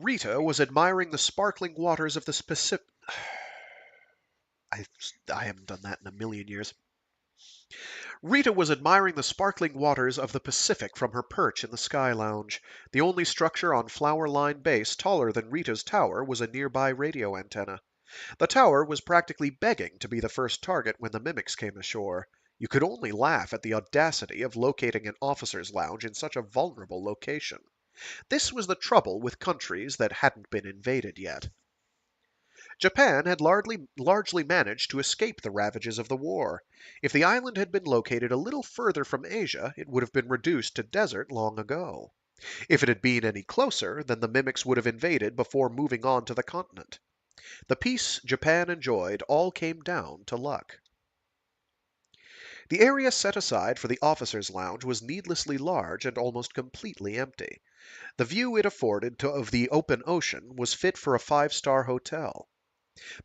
Rita was admiring the sparkling waters of the Pacific. I, I haven't done that in a million years. Rita was admiring the sparkling waters of the Pacific from her perch in the Sky Lounge. The only structure on Flower Line Base taller than Rita's tower was a nearby radio antenna. The tower was practically begging to be the first target when the mimics came ashore. You could only laugh at the audacity of locating an officer's lounge in such a vulnerable location. This was the trouble with countries that hadn't been invaded yet. Japan had largely managed to escape the ravages of the war. If the island had been located a little further from Asia, it would have been reduced to desert long ago. If it had been any closer, then the mimics would have invaded before moving on to the continent. The peace Japan enjoyed all came down to luck. The area set aside for the officers' lounge was needlessly large and almost completely empty. The view it afforded of the open ocean was fit for a five-star hotel.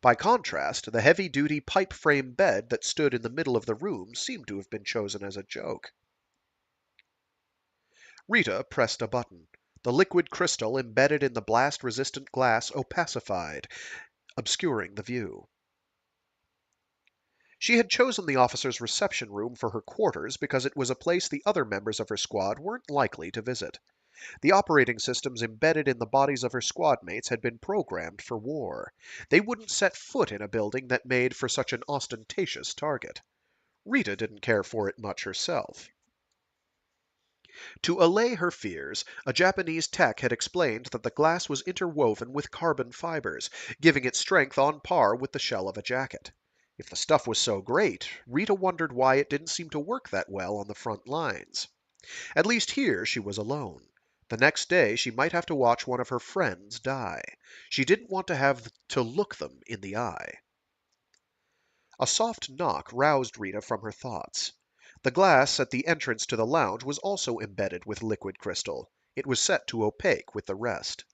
By contrast, the heavy-duty pipe-frame bed that stood in the middle of the room seemed to have been chosen as a joke. Rita pressed a button. The liquid crystal embedded in the blast-resistant glass opacified, obscuring the view. She had chosen the officer's reception room for her quarters because it was a place the other members of her squad weren't likely to visit. The operating systems embedded in the bodies of her squad mates had been programmed for war. They wouldn't set foot in a building that made for such an ostentatious target. Rita didn't care for it much herself. To allay her fears, a Japanese tech had explained that the glass was interwoven with carbon fibers, giving it strength on par with the shell of a jacket. If the stuff was so great, Rita wondered why it didn't seem to work that well on the front lines. At least here she was alone. The next day she might have to watch one of her friends die. She didn't want to have to look them in the eye. A soft knock roused Rita from her thoughts. The glass at the entrance to the lounge was also embedded with liquid crystal. It was set to opaque with the rest.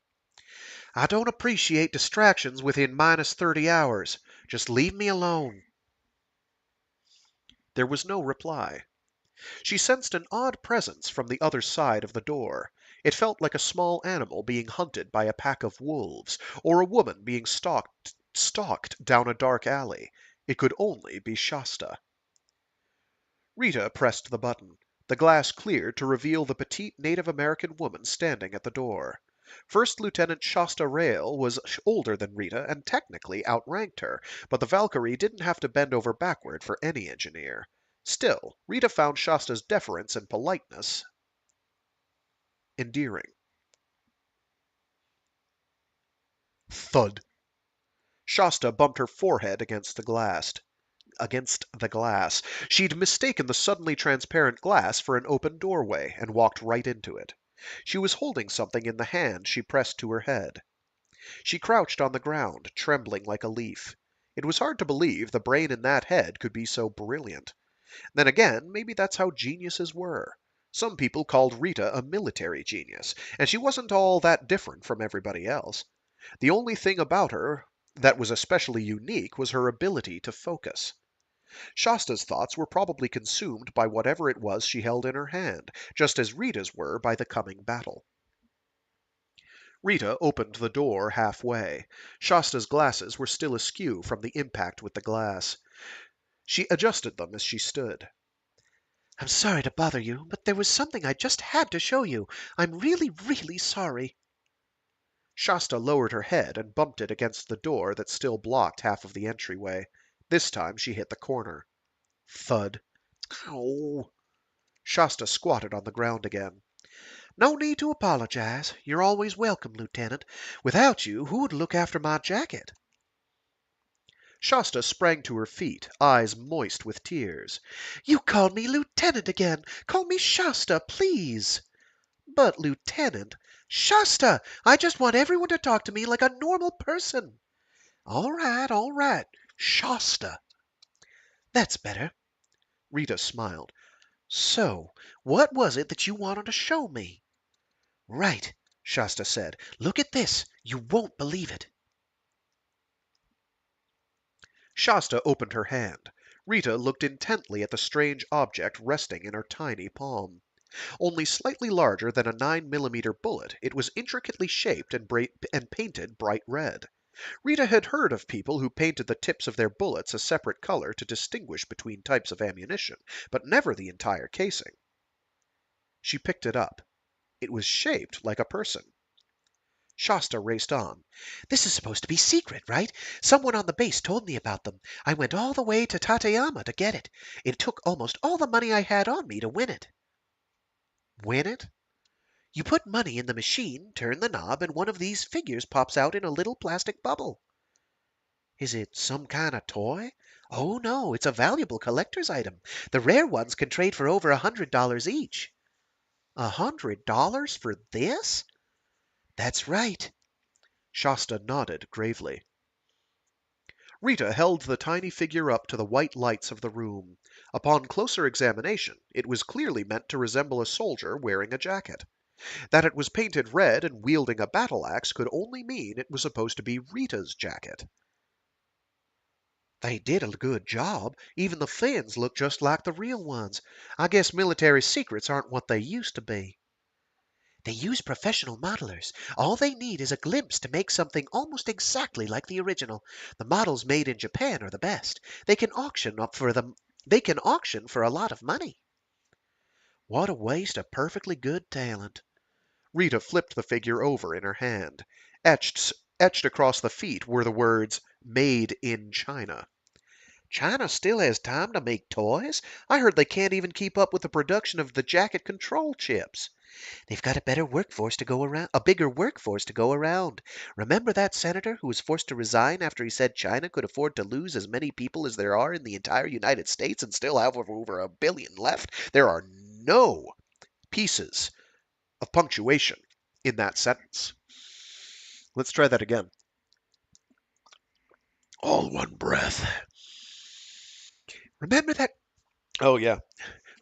I don't appreciate distractions within minus 30 hours. Just leave me alone. There was no reply. She sensed an odd presence from the other side of the door. It felt like a small animal being hunted by a pack of wolves, or a woman being stalked down a dark alley. It could only be Shasta. Rita pressed the button. The glass cleared to reveal the petite Native American woman standing at the door. First Lieutenant Shasta Rail was older than Rita and technically outranked her, but the Valkyrie didn't have to bend over backward for any engineer. Still, Rita found Shasta's deference and politeness endearing. Thud. Shasta bumped her forehead against the glass. She'd mistaken the suddenly transparent glass for an open doorway and walked right into it. She was holding something in the hand she pressed to her head. She crouched on the ground, trembling like a leaf. It was hard to believe the brain in that head could be so brilliant. Then again, maybe that's how geniuses were. Some people called Rita a military genius, and she wasn't all that different from everybody else. The only thing about her that was especially unique was her ability to focus. Shasta's thoughts were probably consumed by whatever it was she held in her hand, just as Rita's were by the coming battle. Rita opened the door halfway. Shasta's glasses were still askew from the impact with the glass. She adjusted them as she stood. I'm sorry to bother you, but there was something I just had to show you. I'm really, really sorry. Shasta lowered her head and bumped it against the door that still blocked half of the entryway. This time she hit the corner. Thud. Ow. Shasta squatted on the ground again. No need to apologize. You're always welcome, Lieutenant. Without you, who would look after my jacket? Shasta sprang to her feet, eyes moist with tears. You called me Lieutenant again. Call me Shasta, please. But, Lieutenant, Shasta, I just want everyone to talk to me like a normal person. All right. Shasta. That's better. Rita smiled. So, what was it that you wanted to show me? Right, Shasta said. Look at this. You won't believe it. Shasta opened her hand. Rita looked intently at the strange object resting in her tiny palm. Only slightly larger than a 9mm bullet, it was intricately shaped and painted bright red. Rita had heard of people who painted the tips of their bullets a separate color to distinguish between types of ammunition, but never the entire casing. She picked it up. It was shaped like a person. Shasta raced on. This is supposed to be secret, right? Someone on the base told me about them. I went all the way to Tateyama to get it. It took almost all the money I had on me to win it. Win it? You put money in the machine, turn the knob, and one of these figures pops out in a little plastic bubble. Is it some kind of toy? Oh, no, it's a valuable collector's item. The rare ones can trade for over $100 each. $100 for this? That's right. Shasta nodded gravely. Rita held the tiny figure up to the white lights of the room. Upon closer examination, it was clearly meant to resemble a soldier wearing a jacket. That it was painted red and wielding a battle axe could only mean it was supposed to be Rita's jacket. They did a good job. Even the fins look just like the real ones. I guess military secrets aren't what they used to be. They use professional modelers. All they need is a glimpse to make something almost exactly like the original. The models made in Japan are the best. They can auction for a lot of money. What a waste of perfectly good talent. Rita flipped the figure over in her hand. Etched across the feet were the words, Made in China. China still has time to make toys? I heard they can't even keep up with the production of the jacket control chips. They've got a bigger workforce to go around. Remember that senator who was forced to resign after he said China could afford to lose as many people as there are in the entire United States and still have over a billion left? There are no pieces of punctuation in that sentence. Let's try that again. All one breath. Remember that Oh, yeah.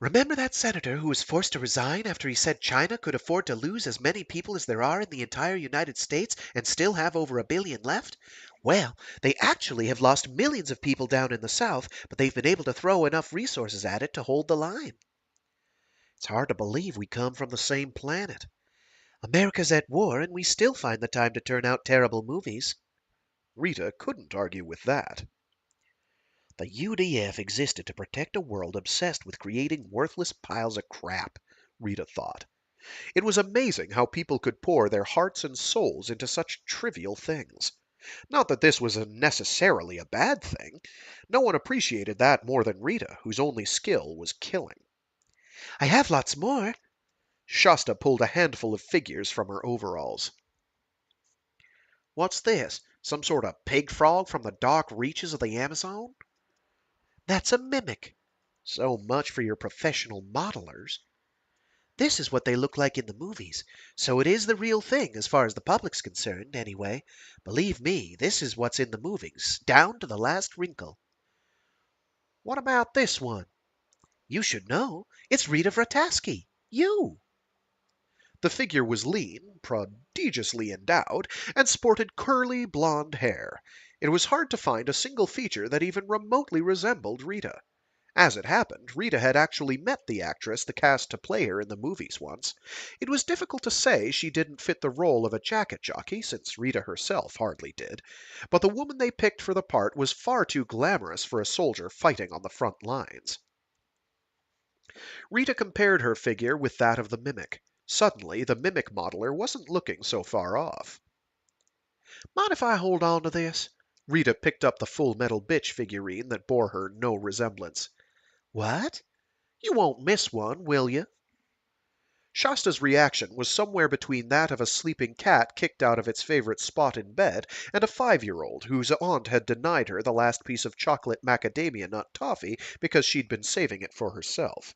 Remember that senator who was forced to resign after he said China could afford to lose as many people as there are in the entire United States and still have over a billion left? Well, they actually have lost millions of people down in the South, but they've been able to throw enough resources at it to hold the line. It's hard to believe we come from the same planet. America's at war, and we still find the time to turn out terrible movies. Rita couldn't argue with that. The UDF existed to protect a world obsessed with creating worthless piles of crap, Rita thought. It was amazing how people could pour their hearts and souls into such trivial things. Not that this was necessarily a bad thing. No one appreciated that more than Rita, whose only skill was killing. I have lots more. Shasta pulled a handful of figures from her overalls. What's this? Some sort of pig frog from the dark reaches of the Amazon? That's a mimic. So much for your professional modelers. This is what they look like in the movies, so it is the real thing as far as the public's concerned, anyway. Believe me, this is what's in the movies, down to the last wrinkle. What about this one? You should know. It's Rita Vrataski. You! The figure was lean, prodigiously endowed, and sported curly blonde hair. It was hard to find a single feature that even remotely resembled Rita. As it happened, Rita had actually met the actress the cast to play her in the movies once. It was difficult to say she didn't fit the role of a jacket jockey, since Rita herself hardly did, but the woman they picked for the part was far too glamorous for a soldier fighting on the front lines. Rita compared her figure with that of the mimic. Suddenly, the mimic modeler wasn't looking so far off. Mind if I hold on to this? Rita picked up the full metal bitch figurine that bore her no resemblance. What? You won't miss one, will you? Shasta's reaction was somewhere between that of a sleeping cat kicked out of its favorite spot in bed and a 5-year-old whose aunt had denied her the last piece of chocolate macadamia nut toffee because she'd been saving it for herself.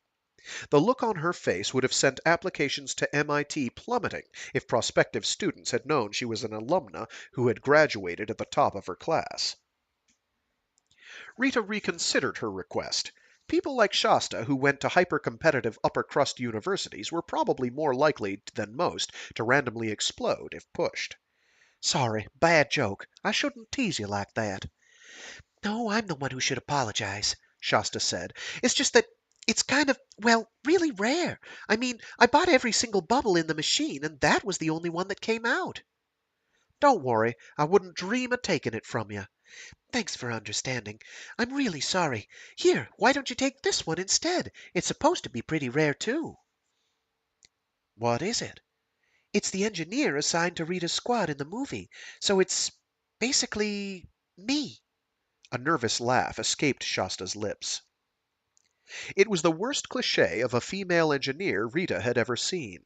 The look on her face would have sent applications to MIT plummeting if prospective students had known she was an alumna who had graduated at the top of her class. Rita reconsidered her request. People like Shasta who went to hyper-competitive upper-crust universities were probably more likely than most to randomly explode if pushed. Sorry, bad joke. I shouldn't tease you like that. No, I'm the one who should apologize, Shasta said. It's just that it's kind of, well, really rare. I mean, I bought every single bubble in the machine, and that was the only one that came out. Don't worry, I wouldn't dream of taking it from you. Thanks for understanding. I'm really sorry. Here, why don't you take this one instead? It's supposed to be pretty rare, too. What is it? It's the engineer assigned to Rita's squad in the movie, so it's basically me. A nervous laugh escaped Shasta's lips. It was the worst cliché of a female engineer Rita had ever seen.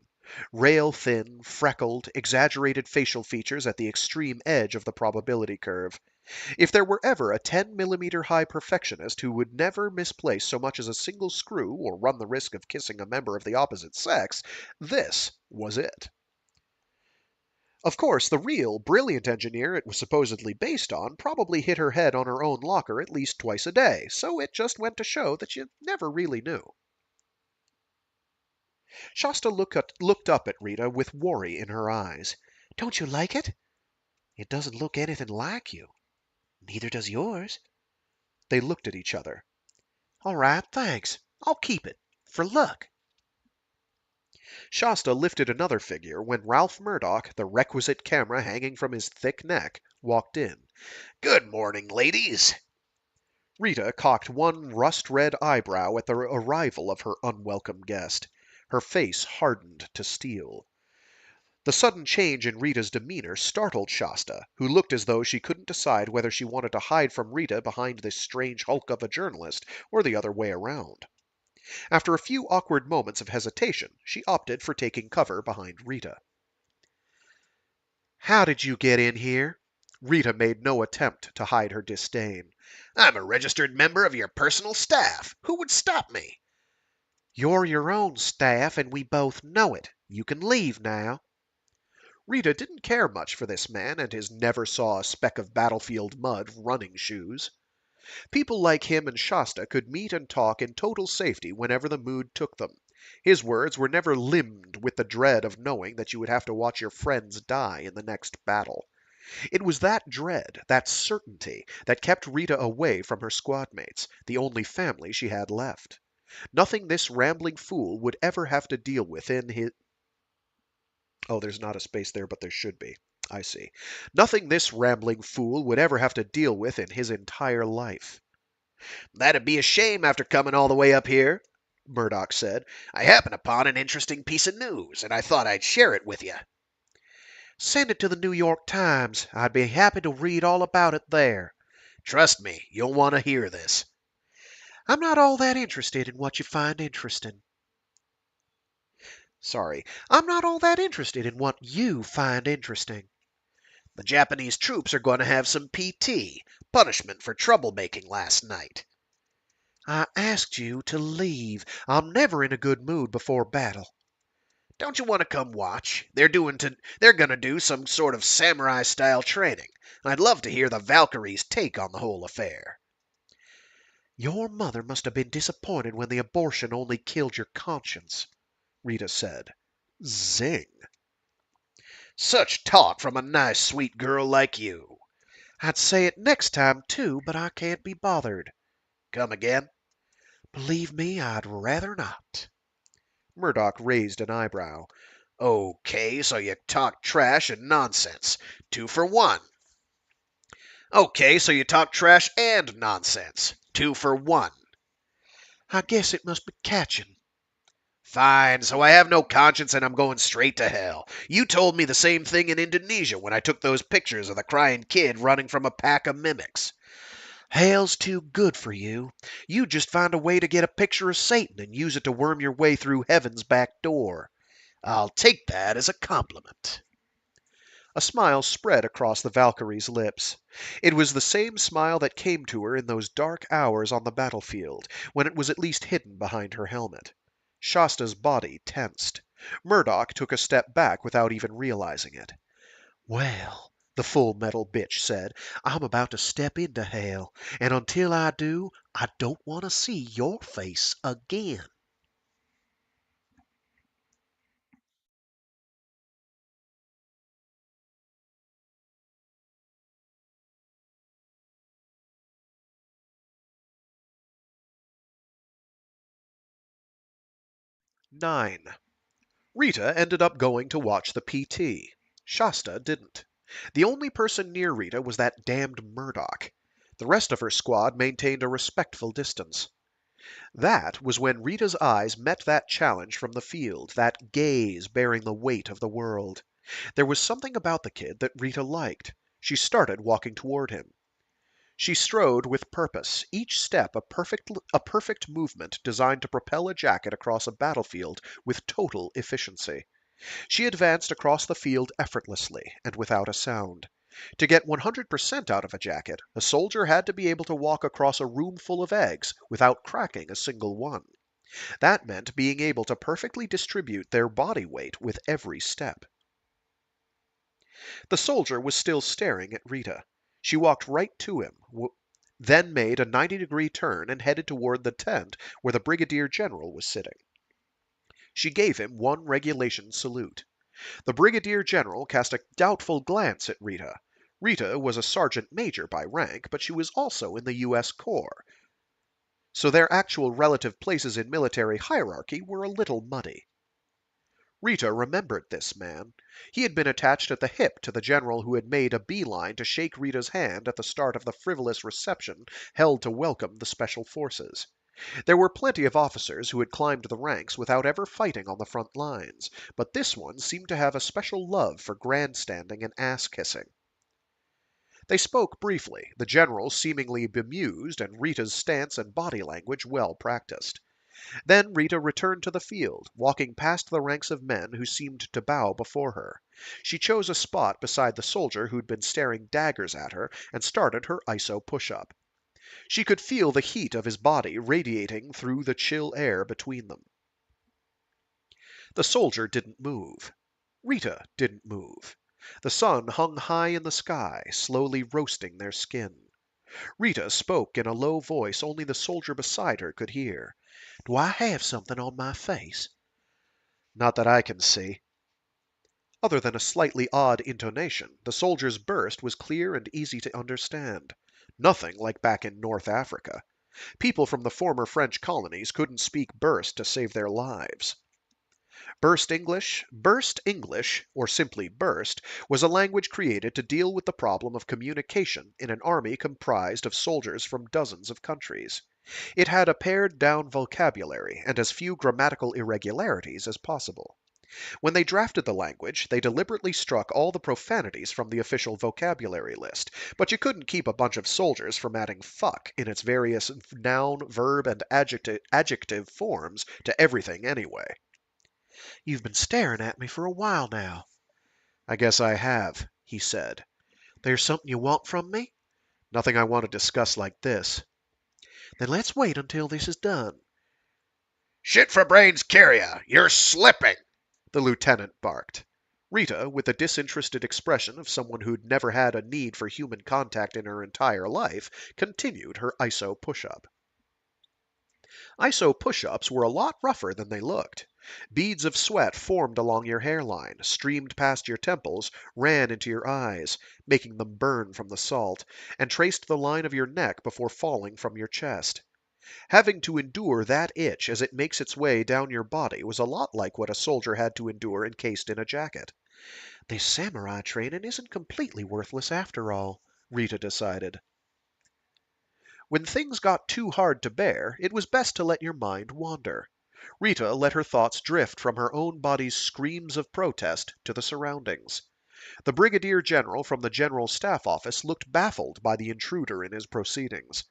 Rail-thin, freckled, exaggerated facial features at the extreme edge of the probability curve. If there were ever a 10-millimeter high perfectionist who would never misplace so much as a single screw or run the risk of kissing a member of the opposite sex, this was it. Of course, the real, brilliant engineer it was supposedly based on probably hit her head on her own locker at least twice a day, so it just went to show that you never really knew. Shasta looked up at Rita with worry in her eyes. Don't you like it? It doesn't look anything like you. Neither does yours. They looked at each other. All right, thanks. I'll keep it. For luck. Shasta lifted another figure when Ralph Murdoch, the requisite camera hanging from his thick neck, walked in. Good morning, ladies. Rita cocked one rust-red eyebrow at the arrival of her unwelcome guest. Her face hardened to steel. The sudden change in Rita's demeanor startled Shasta, who looked as though she couldn't decide whether she wanted to hide from Rita behind this strange hulk of a journalist or the other way around. After a few awkward moments of hesitation, she opted for taking cover behind Rita. How did you get in here? Rita made no attempt to hide her disdain. I'm a registered member of your personal staff. Who would stop me? You're your own staff, and we both know it. You can leave now. Rita didn't care much for this man and his never saw a speck of battlefield mud running shoes. People like him and Shasta could meet and talk in total safety whenever the mood took them. His words were never limned with the dread of knowing that you would have to watch your friends die in the next battle. It was that dread, that certainty, that kept Rita away from her squadmates, the only family she had left. Nothing this rambling fool would ever have to deal with in his... Oh, there's not a space there, but there should be. I see. Nothing this rambling fool would ever have to deal with in his entire life. That'd be a shame after coming all the way up here, Murdoch said. I happened upon an interesting piece of news, and I thought I'd share it with you. Send it to the New York Times. I'd be happy to read all about it there. Trust me, you'll want to hear this. I'm not all that interested in what you find interesting. Sorry, I'm not all that interested in what you find interesting. The Japanese troops are going to have some PT, punishment for troublemaking last night. I asked you to leave. I'm never in a good mood before battle. Don't you want to come watch? They're going to do some sort of samurai-style training. I'd love to hear the Valkyries' take on the whole affair. Your mother must have been disappointed when the abortion only killed your conscience, Rita said. Zing. Such talk from a nice, sweet girl like you. I'd say it next time, too, but I can't be bothered. Come again? Believe me, I'd rather not. Murdoch raised an eyebrow. Okay, so you talk trash and nonsense. 2 for 1. Okay, so you talk trash and nonsense. 2 for 1. I guess it must be catching. Fine, so I have no conscience and I'm going straight to hell. You told me the same thing in Indonesia when I took those pictures of the crying kid running from a pack of mimics. Hell's too good for you. You just find a way to get a picture of Satan and use it to worm your way through heaven's back door. I'll take that as a compliment. A smile spread across the Valkyrie's lips. It was the same smile that came to her in those dark hours on the battlefield, when it was at least hidden behind her helmet. Shasta's body tensed. Murdoch took a step back without even realizing it. Well, the full metal bitch said, I'm about to step into hell, and until I do, I don't want to see your face again. Nine. Rita ended up going to watch the PT. Shasta didn't. The only person near Rita was that damned Murdoch. The rest of her squad maintained a respectful distance. That was when Rita's eyes met that challenge from the field, that gaze bearing the weight of the world. There was something about the kid that Rita liked. She started walking toward him. She strode with purpose, each step a perfect movement designed to propel a jacket across a battlefield with total efficiency. She advanced across the field effortlessly and without a sound. To get 100% out of a jacket, a soldier had to be able to walk across a room full of eggs without cracking a single one. That meant being able to perfectly distribute their body weight with every step. The soldier was still staring at Rita. She walked right to him, then made a 90-degree turn and headed toward the tent where the brigadier general was sitting. She gave him one regulation salute. The brigadier general cast a doubtful glance at Rita. Rita was a sergeant major by rank, but she was also in the U.S. Corps, so their actual relative places in military hierarchy were a little muddy. Rita remembered this man. He had been attached at the hip to the general who had made a beeline to shake Rita's hand at the start of the frivolous reception held to welcome the special forces. There were plenty of officers who had climbed the ranks without ever fighting on the front lines, but this one seemed to have a special love for grandstanding and ass-kissing. They spoke briefly, the general seemingly bemused and Rita's stance and body language well practiced. Then Rita returned to the field, walking past the ranks of men who seemed to bow before her. She chose a spot beside the soldier who'd been staring daggers at her and started her ISO push-up. She could feel the heat of his body radiating through the chill air between them. The soldier didn't move. Rita didn't move. The sun hung high in the sky, slowly roasting their skin. Rita spoke in a low voice only the soldier beside her could hear. Do I have something on my face? Not that I can see. Other than a slightly odd intonation, the soldier's burst was clear and easy to understand. Nothing like back in North Africa. People from the former French colonies couldn't speak burst to save their lives. Burst English, or simply burst, was a language created to deal with the problem of communication in an army comprised of soldiers from dozens of countries. It had a pared-down vocabulary and as few grammatical irregularities as possible. When they drafted the language, they deliberately struck all the profanities from the official vocabulary list, but you couldn't keep a bunch of soldiers from adding fuck in its various noun, verb, and adjective forms to everything anyway. You've been staring at me for a while now. I guess I have, he said. There's something you want from me? Nothing I want to discuss like this. Then let's wait until this is done. Shit for brains, Kyria! You're slipping! The lieutenant barked. Rita, with the disinterested expression of someone who'd never had a need for human contact in her entire life, continued her ISO push-up. ISO push-ups were a lot rougher than they looked. Beads of sweat formed along your hairline, streamed past your temples, ran into your eyes, making them burn from the salt, and traced the line of your neck before falling from your chest. Having to endure that itch as it makes its way down your body was a lot like what a soldier had to endure encased in a jacket. This samurai training isn't completely worthless after all, Rita decided. When things got too hard to bear, it was best to let your mind wander. Rita let her thoughts drift from her own body's screams of protest to the surroundings. The brigadier general from the General Staff Office looked baffled by the intruder in his proceedings.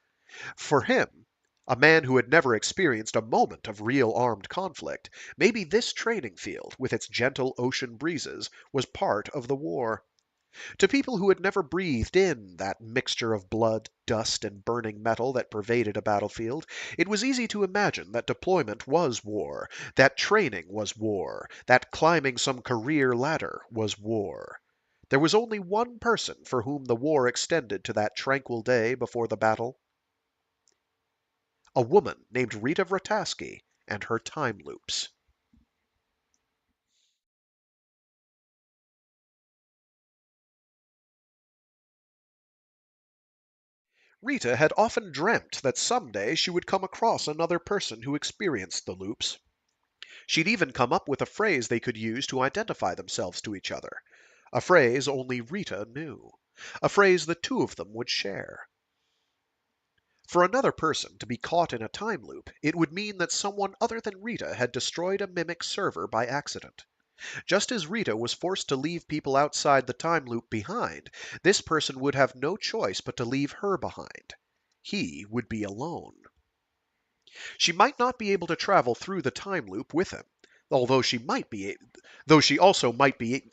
For him, a man who had never experienced a moment of real armed conflict, maybe this training field, with its gentle ocean breezes, was part of the war. To people who had never breathed in that mixture of blood, dust, and burning metal that pervaded a battlefield, it was easy to imagine that deployment was war, that training was war, that climbing some career ladder was war. There was only one person for whom the war extended to that tranquil day before the battle. A woman named Rita Vrataski and her time loops. Rita had often dreamt that someday she would come across another person who experienced the loops. She'd even come up with a phrase they could use to identify themselves to each other. A phrase only Rita knew. A phrase the two of them would share. For another person to be caught in a time loop, it would mean that someone other than Rita had destroyed a mimic server by accident. Just as Rita was forced to leave people outside the time loop behind, this person would have no choice but to leave her behind. He would be alone. She might not be able to travel through the time loop with him, although she might be, though she also might be,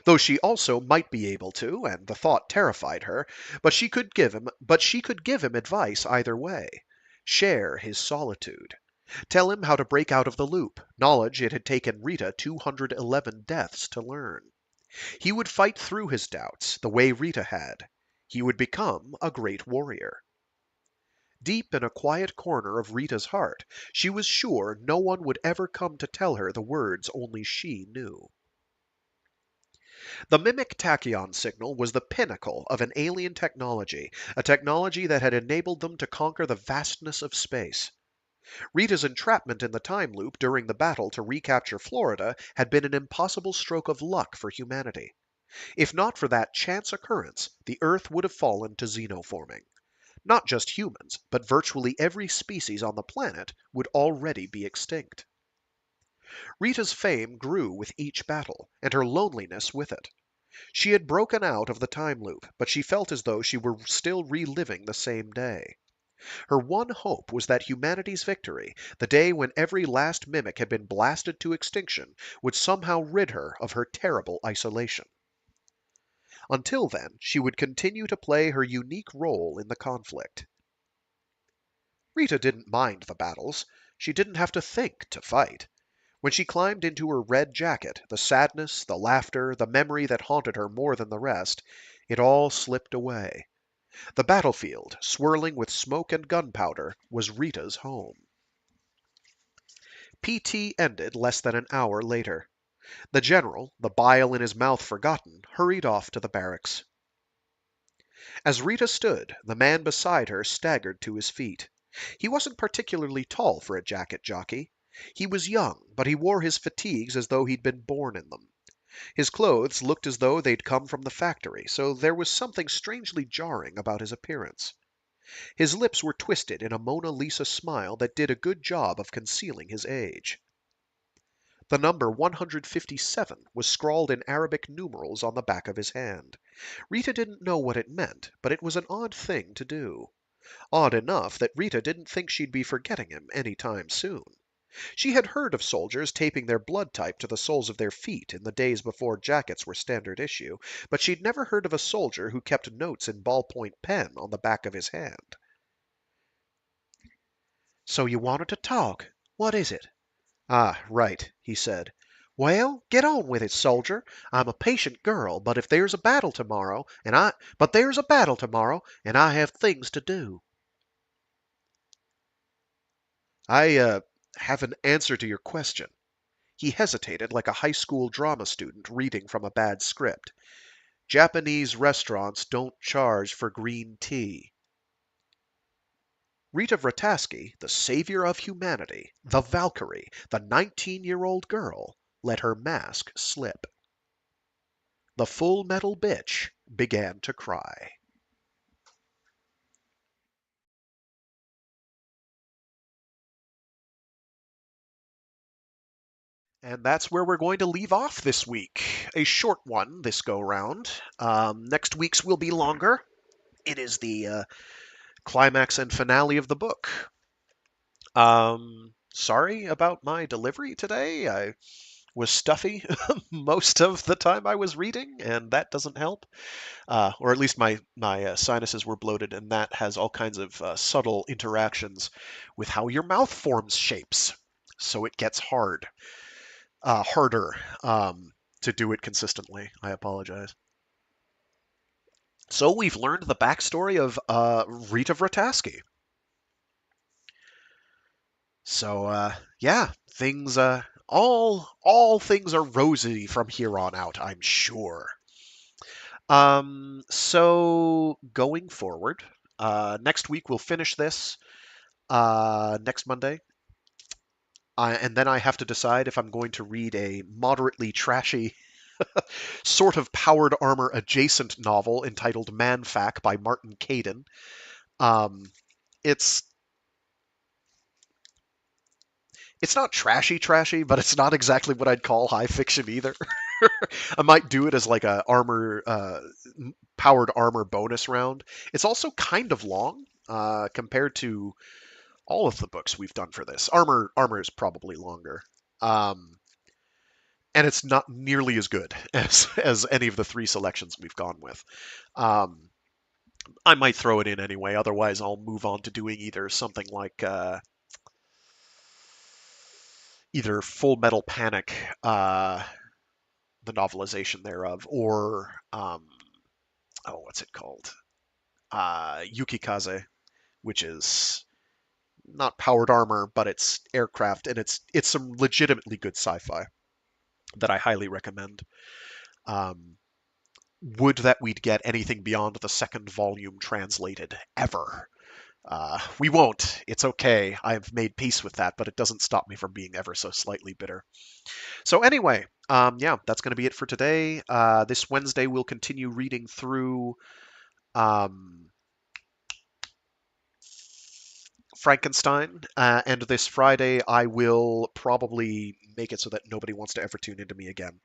though she also might be able to, and the thought terrified her. But she could give him advice either way. Share his solitude. Tell him how to break out of the loop, knowledge it had taken Rita 211 deaths to learn. He would fight through his doubts, the way Rita had. He would become a great warrior. Deep in a quiet corner of Rita's heart, she was sure no one would ever come to tell her the words only she knew. The mimic tachyon signal was the pinnacle of an alien technology, a technology that had enabled them to conquer the vastness of space. Rita's entrapment in the time loop during the battle to recapture Florida had been an impossible stroke of luck for humanity. If not for that chance occurrence, the Earth would have fallen to xenoforming. Not just humans, but virtually every species on the planet would already be extinct. Rita's fame grew with each battle, and her loneliness with it. She had broken out of the time loop, but she felt as though she were still reliving the same day. Her one hope was that humanity's victory, the day when every last mimic had been blasted to extinction, would somehow rid her of her terrible isolation. Until then, she would continue to play her unique role in the conflict. Rita didn't mind the battles. She didn't have to think to fight. When she climbed into her red jacket, the sadness, the laughter, the memory that haunted her more than the rest, it all slipped away. The battlefield, swirling with smoke and gunpowder, was Rita's home. PT ended less than an hour later. The general, the bile in his mouth forgotten, hurried off to the barracks. As Rita stood, the man beside her staggered to his feet. He wasn't particularly tall for a jacket jockey. He was young, but he wore his fatigues as though he'd been born in them. His clothes looked as though they'd come from the factory, so there was something strangely jarring about his appearance. His lips were twisted in a Mona Lisa smile that did a good job of concealing his age. The number 157 was scrawled in Arabic numerals on the back of his hand. Rita didn't know what it meant, but it was an odd thing to do. Odd enough that Rita didn't think she'd be forgetting him any time soon. She had heard of soldiers taping their blood type to the soles of their feet in the days before jackets were standard issue, but she'd never heard of a soldier who kept notes in ballpoint pen on the back of his hand. "So you wanted to talk. What is it?" "Ah, right," he said. "Well, get on with it, soldier. I'm a patient girl, but there's a battle tomorrow, and I have things to do." "I have an answer to your question." He hesitated like a high school drama student reading from a bad script. "Japanese restaurants don't charge for green tea." Rita Vrataski, the savior of humanity, the Valkyrie, the 19-year-old girl, let her mask slip. The Full Metal Bitch began to cry. And that's where we're going to leave off this week. A short one this go round. Next week's will be longer. It is the climax and finale of the book. Sorry about my delivery today. I was stuffy most of the time I was reading, and that doesn't help. Or at least my sinuses were bloated, and that has all kinds of subtle interactions with how your mouth forms shapes. So it gets harder to do it consistently. I apologize. So we've learned the backstory of Rita Vrataski. So yeah, things all things are rosy from here on out, I'm sure. So going forward, next week we'll finish this next Monday. And then I have to decide if I'm going to read a moderately trashy, sort of powered armor adjacent novel entitled Manfac by Martin Caden. Um, it's it's not trashy, but it's not exactly what I'd call high fiction either. I might do it as like a powered armor bonus round. It's also kind of long compared to all of the books we've done for this. Armor is probably longer. Um, and it's not nearly as good as any of the three selections we've gone with. Um, I might throw it in anyway. Otherwise, I'll move on to doing either something like either Full Metal Panic, the novelization thereof, or what's it called? Yukikaze, which is not powered armor, but it's aircraft, and it's some legitimately good sci-fi that I highly recommend. Um, would that we'd get anything beyond the second volume translated ever. We won't. It's okay. I've made peace with that, but it doesn't stop me from being ever so slightly bitter. So anyway, yeah, that's going to be it for today. This Wednesday we'll continue reading through um, Frankenstein, and this Friday I will probably make it so that nobody wants to ever tune into me again.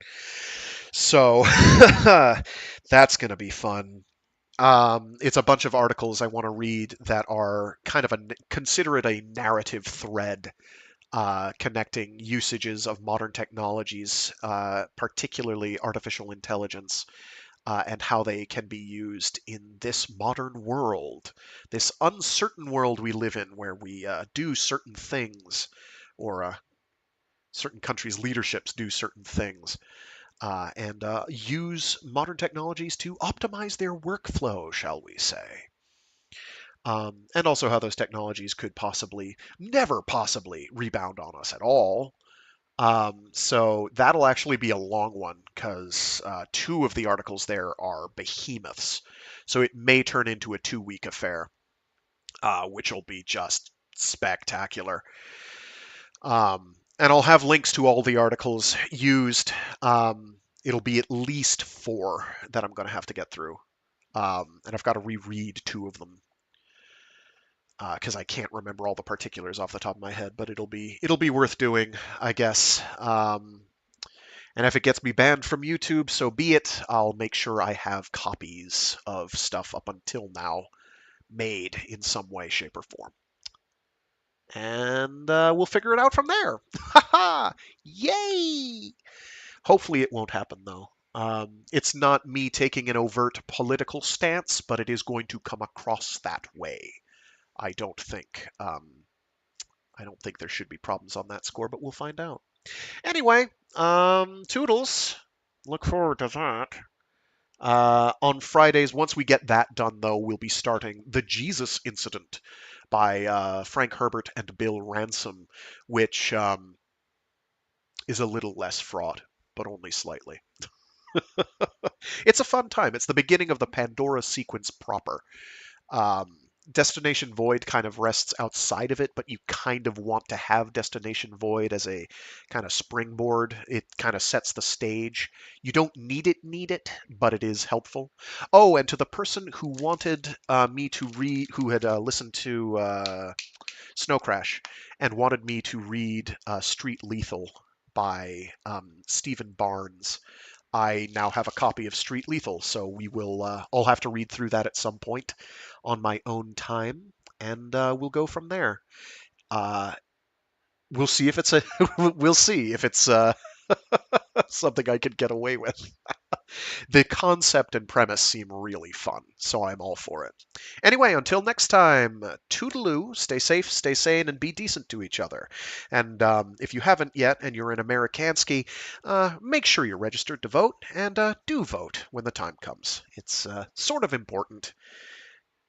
So that's going to be fun. It's a bunch of articles I want to read that are kind of consider it a narrative thread connecting usages of modern technologies, particularly artificial intelligence, and how they can be used in this modern world, this uncertain world we live in, where we do certain things, or certain countries' leaderships do certain things, and use modern technologies to optimize their workflow, shall we say. And also how those technologies could never possibly rebound on us at all. So that'll actually be a long one because two of the articles there are behemoths. So it may turn into a 2-week affair, which will be just spectacular. And I'll have links to all the articles used. It'll be at least 4 that I'm going to have to get through. And I've got to reread 2 of them because I can't remember all the particulars off the top of my head. But it'll be worth doing, I guess. And if it gets me banned from YouTube, so be it. I'll make sure I have copies of stuff up until now made in some way, shape, or form. And we'll figure it out from there. Haha! Yay! Hopefully it won't happen, though. It's not me taking an overt political stance, but it is going to come across that way. I don't think. I don't think there should be problems on that score, but we'll find out. Anyway, toodles. Look forward to that. On Fridays, once we get that done, though, we'll be starting The Jesus Incident by Frank Herbert and Bill Ransom, which is a little less fraught, but only slightly. It's a fun time. It's the beginning of the Pandora sequence proper. Um, Destination Void kind of rests outside of it, but you kind of want to have Destination Void as a kind of springboard. It kind of sets the stage. You don't need it, but it is helpful. Oh, and to the person who wanted me to read, who had listened to Snow Crash and wanted me to read Street Lethal by Stephen Barnes, I now have a copy of Street Lethal, so we will. I'll have to read through that at some point on my own time, and we'll go from there. Uh, we'll see if it's a. We'll see if it's something I could get away with. The concept and premise seem really fun, so I'm all for it. Anyway, until next time, toodaloo, stay safe, stay sane, and be decent to each other. And if you haven't yet and you're in Amerikanski, make sure you're registered to vote, and do vote when the time comes. It's sort of important.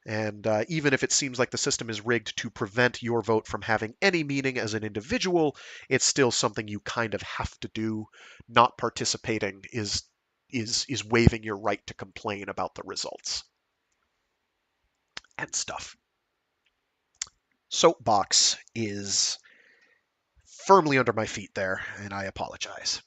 And even if it seems like the system is rigged to prevent your vote from having any meaning as an individual, it's still something you kind of have to do. Not participating is waiving your right to complain about the results and stuff. Soapbox is firmly under my feet there, and I apologize.